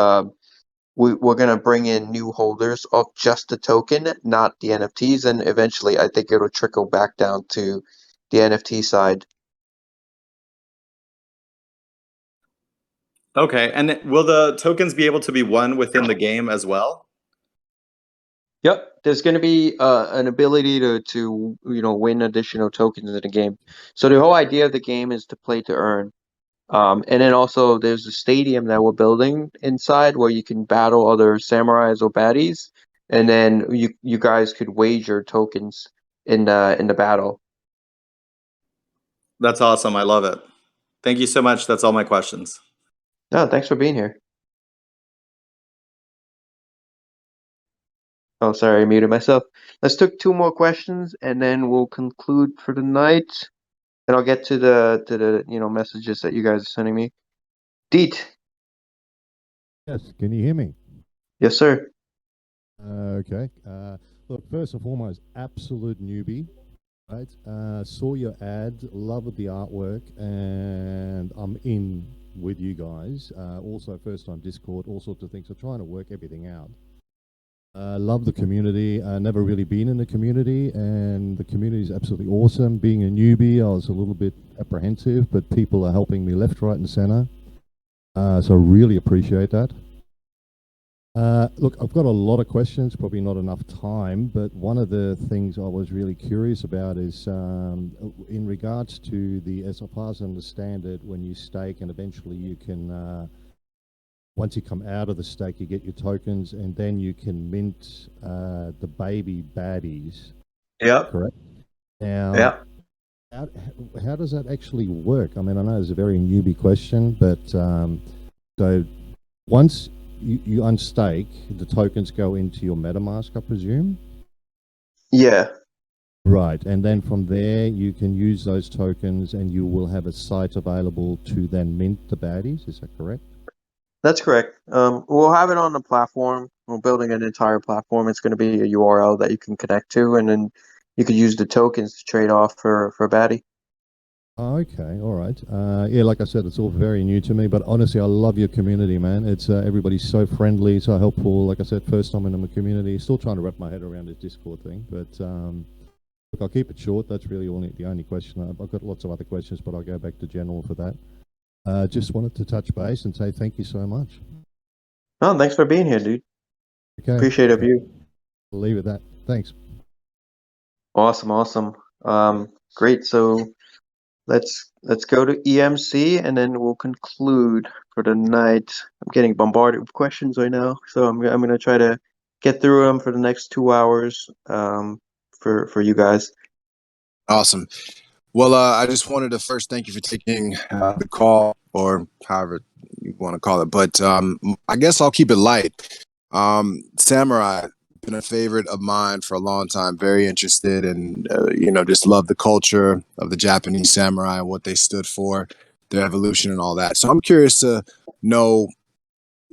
A: We're going to bring in new holders of just the token, not the NFTs, and eventually I think it'll trickle back down to the NFT side.
R: Okay, and will the tokens be able to be won within the game as well?
A: Yep, there's going to be an ability to win additional tokens in the game. So the whole idea of the game is to play to earn. And then also there's a stadium that we're building inside where you can battle other samurais or baddies, and then you guys could wager tokens in the battle.
R: That's awesome. I love it. Thank you so much. That's all my questions.
A: No, thanks for being here. Oh, sorry, I muted myself. Let's take 2 more questions and then we'll conclude for the night. And I'll get to the messages that you guys are sending me. Deet.
T: Yes, can you hear me?
A: Yes, sir.
T: Okay. Look, first and foremost, absolute newbie, right? Saw your ad, loved the artwork, and I'm in with you guys. Also, first time Discord, all sorts of things. So trying to work everything out. Love the community. Never really been in the community, and the community is absolutely awesome. Being a newbie, I was a little bit apprehensive, but people are helping me left, right, and center. So really appreciate that. Look, I've got a lot of questions, probably not enough time, but one of the things I was really curious about is in regards to the, as far as I understand it, when you stake and eventually you can, once you come out of the stake, you get your tokens and then you can mint the baby baddies.
A: Yep.
T: Correct? Now,
A: yep.
T: How does that actually work? I mean, I know it's a very newbie question, but so once you unstake, the tokens go into your MetaMask, I presume.
A: Yeah.
T: Right, and then from there you can use those tokens, and you will have a site available to then mint the baddies. Is that correct?
A: That's correct. We'll have it on the platform. We're building an entire platform. It's going to be a URL that you can connect to, and then you could use the tokens to trade off for a baddie.
T: Okay, all right. Yeah, like I said, it's all very new to me, but honestly, I love your community, man. It's everybody's so friendly, so helpful. Like I said, first time in the community. Still trying to wrap my head around this Discord thing, but look, I'll keep it short. That's really the only question. I've got lots of other questions, but I'll go back to general for that. Just wanted to touch base and say thank you so much.
A: Oh, thanks for being here, dude.
T: Okay.
A: Appreciate it, you.
T: I'll leave it at that. Thanks.
A: Awesome. Great. So let's go to EMC, and then we'll conclude for the night. I'm getting bombarded with questions right now, so I'm gonna try to get through them for the next 2 hours. For you guys.
S: Awesome. Well, I just wanted to first thank you for taking the call, or however you want to call it. But I guess I'll keep it light. Samurai, been a favorite of mine for a long time. Very interested, and just love the culture of the Japanese samurai and what they stood for, their evolution, and all that. So I'm curious to know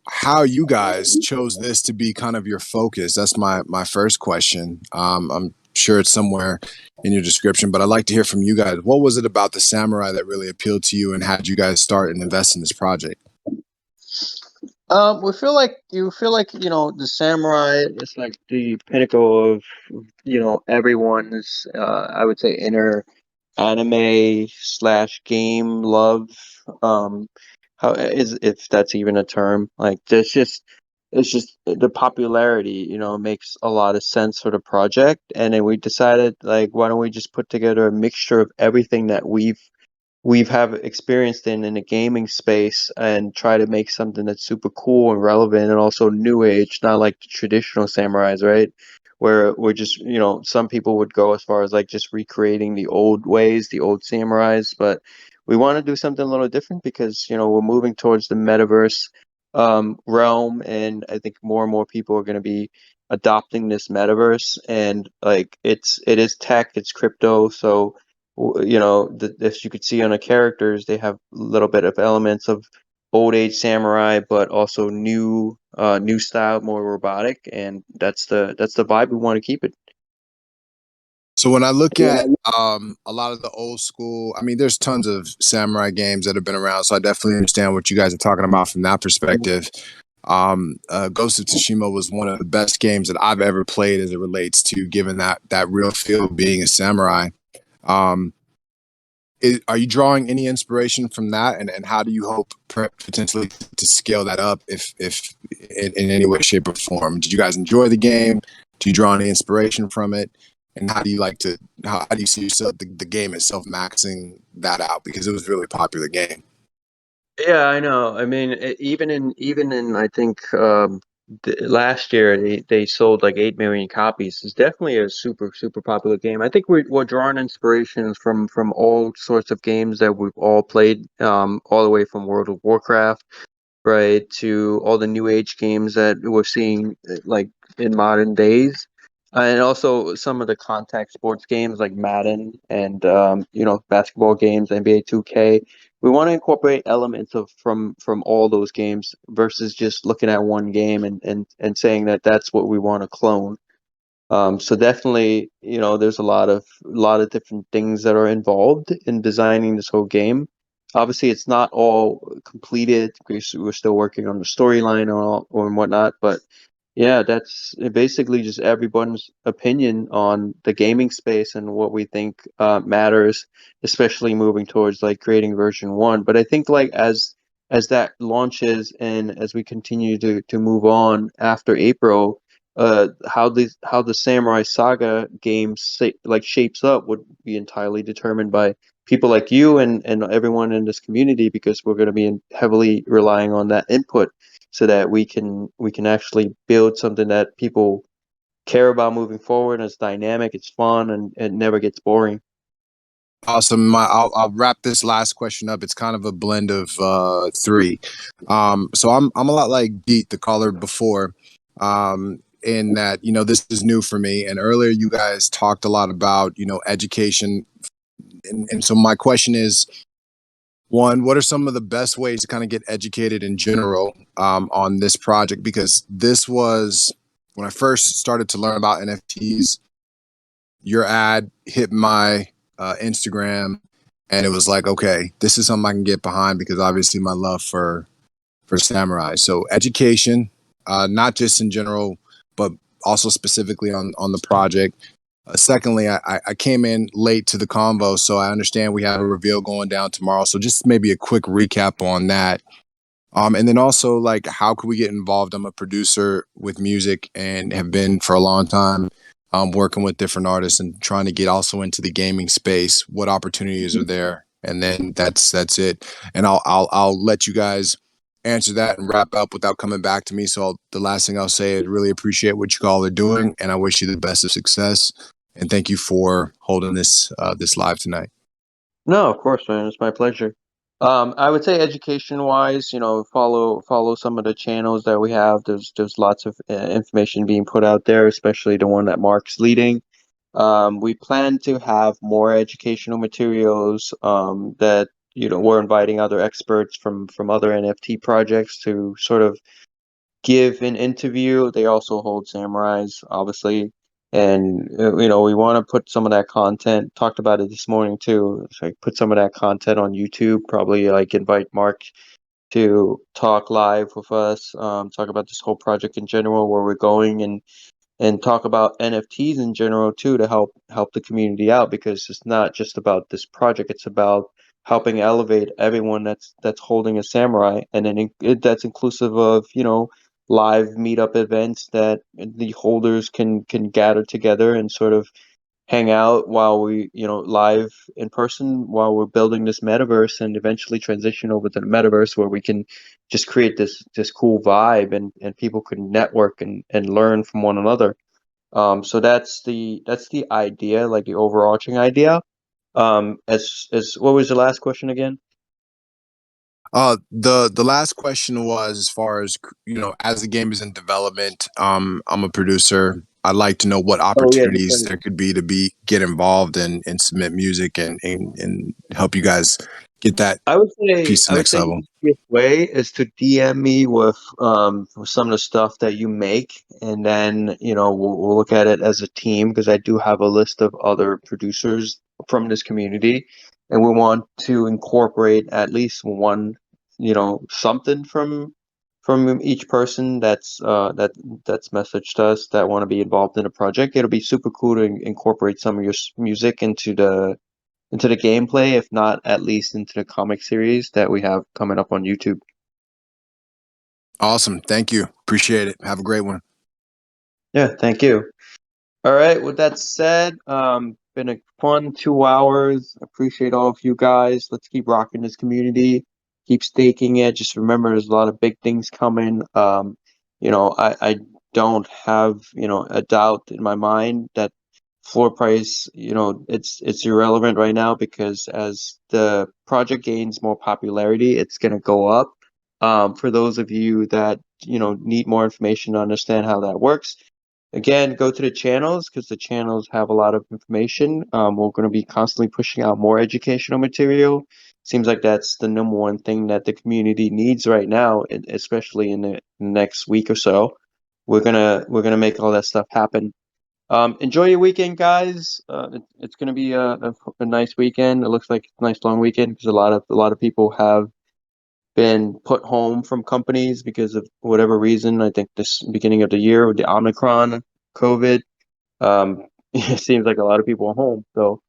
S: how you guys chose this to be kind of your focus. That's my first question. I'm sure it's somewhere in your description, but I'd like to hear from you guys. What was it about the samurai that really appealed to you, and how did you guys start and invest in this project?
A: We feel like the samurai is like the pinnacle of everyone's I would say inner anime slash game love. How is if that's even a term? Like it's just the popularity, makes a lot of sense for the project, and then we decided like why don't we just put together a mixture of everything that we've have experienced in the gaming space and try to make something that's super cool and relevant and also new age, not like the traditional samurais, right? Where we're just, some people would go as far as like just recreating the old ways, the old samurais, but we want to do something a little different because, we're moving towards the metaverse realm, and I think more and more people are going to be adopting this metaverse, and like it is tech, it's crypto, so as you could see on the characters, they have a little bit of elements of old age samurai, but also new style, more robotic, and that's the vibe we want to keep it.
S: So when I look at a lot of the old school, I mean, there's tons of samurai games that have been around, so I definitely understand what you guys are talking about from that perspective. Ghost of Tsushima was one of the best games that I've ever played as it relates to giving that real feel of being a samurai. Um, are you drawing any inspiration from that, and how do you hope potentially to scale that up if in any way, shape, or form? Did you guys enjoy the game? Do you draw any inspiration from it? And how do you how do you see yourself the game itself maxing that out, because it was a really popular game?
A: Yeah, I know. I mean, even in I think last year they sold like 8 million copies. It's definitely a super popular game. I think we're drawing inspirations from all sorts of games that we've all played, all the way from World of Warcraft, right, to all the new age games that we're seeing like in modern days. And also some of the contact sports games like Madden and basketball games, NBA 2K. We want to incorporate elements of from all those games versus just looking at one game and saying that that's what we want to clone. So definitely, there's a lot of different things that are involved in designing this whole game. Obviously, it's not all completed because we're still working on the storyline or whatnot. But yeah, that's basically just everyone's opinion on the gaming space and what we think matters, especially moving towards like creating version one. But I think like as that launches and as we continue to move on after April, how the Samurai Saga game shapes up would be entirely determined by people like you and everyone in this community, because we're going to be heavily relying on that input so that we can actually build something that people care about moving forward. And it's dynamic, it's fun, and it never gets boring.
S: Awesome. I'll wrap this last question up. It's kind of a blend of three. So I'm a lot like Beat, the caller before, in that, you know, this is new for me. And earlier you guys talked a lot about, you know, education. And so my question is, one, what are some of the best ways to kind of get educated in general on this project? Because this was when I first started to learn about NFTs, your ad hit my Instagram, and it was like, okay, this is something I can get behind because obviously my love for samurai. So education, not just in general, but also specifically on the project. Secondly, I came in late to the convo, so I understand we have a reveal going down tomorrow. So just maybe a quick recap on that. And then also, like, how could we get involved? I'm a producer with music and have been for a long time, working with different artists and trying to get also into the gaming space. What opportunities are there? And then that's it. And I'll let you guys answer that and wrap up without coming back to me. So the last thing I'll say is really appreciate what you all are doing, and I wish you the best of success. And thank you for holding this this live tonight.
A: No, of course, man. It's my pleasure. I would say education-wise, you know, follow some of the channels that we have. There's lots of information being put out there, especially the one that Mark's leading. We plan to have more educational materials that, you know, we're inviting other experts from other NFT projects to sort of give an interview. They also hold samurais, obviously, and you know, we want to put some of that content. Talked about it this morning too. It's like put some of that content on YouTube. Probably like invite Mark to talk live with us. Talk about this whole project in general, where we're going, and talk about NFTs in general too, to help the community out, because it's not just about this project. It's about helping elevate everyone that's holding a samurai, and then that's inclusive of, you know, live meetup events that the holders can gather together and sort of hang out while we, you know, live in person while we're building this metaverse, and eventually transition over to the metaverse where we can just create this cool vibe, and people can network and learn from one another. So that's the idea, like the overarching idea. As what was the last question again?
S: The last question was, as far as, you know, as the game is in development, I'm a producer. I'd like to know what
A: Oh yeah,
S: opportunities there could be to get involved and submit music and help you guys get that
A: I would say
S: piece to the next
A: the
S: level.
A: easiest way is to DM me with some of the stuff that you make, and then, you know, we'll look at it as a team, because I do have a list of other producers from this community, and we want to incorporate at least one, you know, something from each person that's messaged us that want to be involved in a project. It'll be super cool to incorporate some of your music into the gameplay, if not at least into the comic series that we have coming up on YouTube.
S: Awesome. Thank you. Appreciate it. Have a great one.
A: Yeah, thank you. All right, with that said, been a fun 2 hours. Appreciate all of you guys. Let's keep rocking this community. Keep staking it. Just remember, there's a lot of big things coming. You know, I don't have, you know, a doubt in my mind that floor price, you know, it's irrelevant right now, because as the project gains more popularity, it's gonna go up. For those of you that, you know, need more information to understand how that works, again, go to the channels, because the channels have a lot of information. We're going to be constantly pushing out more educational material. Seems like that's the number one thing that the community needs right now, especially in the next week or so. We're gonna make all that stuff happen. Enjoy your weekend, guys. It's gonna be a nice weekend. It looks like a nice long weekend, because a lot of people have been put home from companies because of whatever reason. I think this beginning of the year with the Omicron COVID, it seems like a lot of people are home. So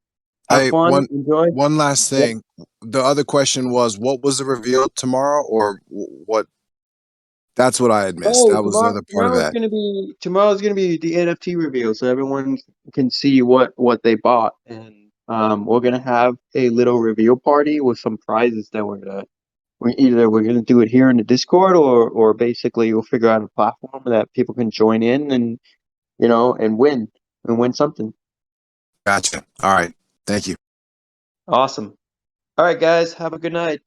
A: have
S: Hey,
A: fun, enjoy.
S: one last
A: Yep.
S: thing. The other question was, what was the reveal tomorrow, or what? That's what I had missed.
A: Oh,
S: That was the other part of that.
A: tomorrow's gonna be the NFT reveal, so everyone can see what they bought, and we're gonna have a little reveal party with some prizes that we're gonna do it here in the Discord, or basically we'll figure out a platform that people can join in, and, you know, and win something.
S: Gotcha. All right. Thank you.
A: Awesome. All right, guys, have a good night.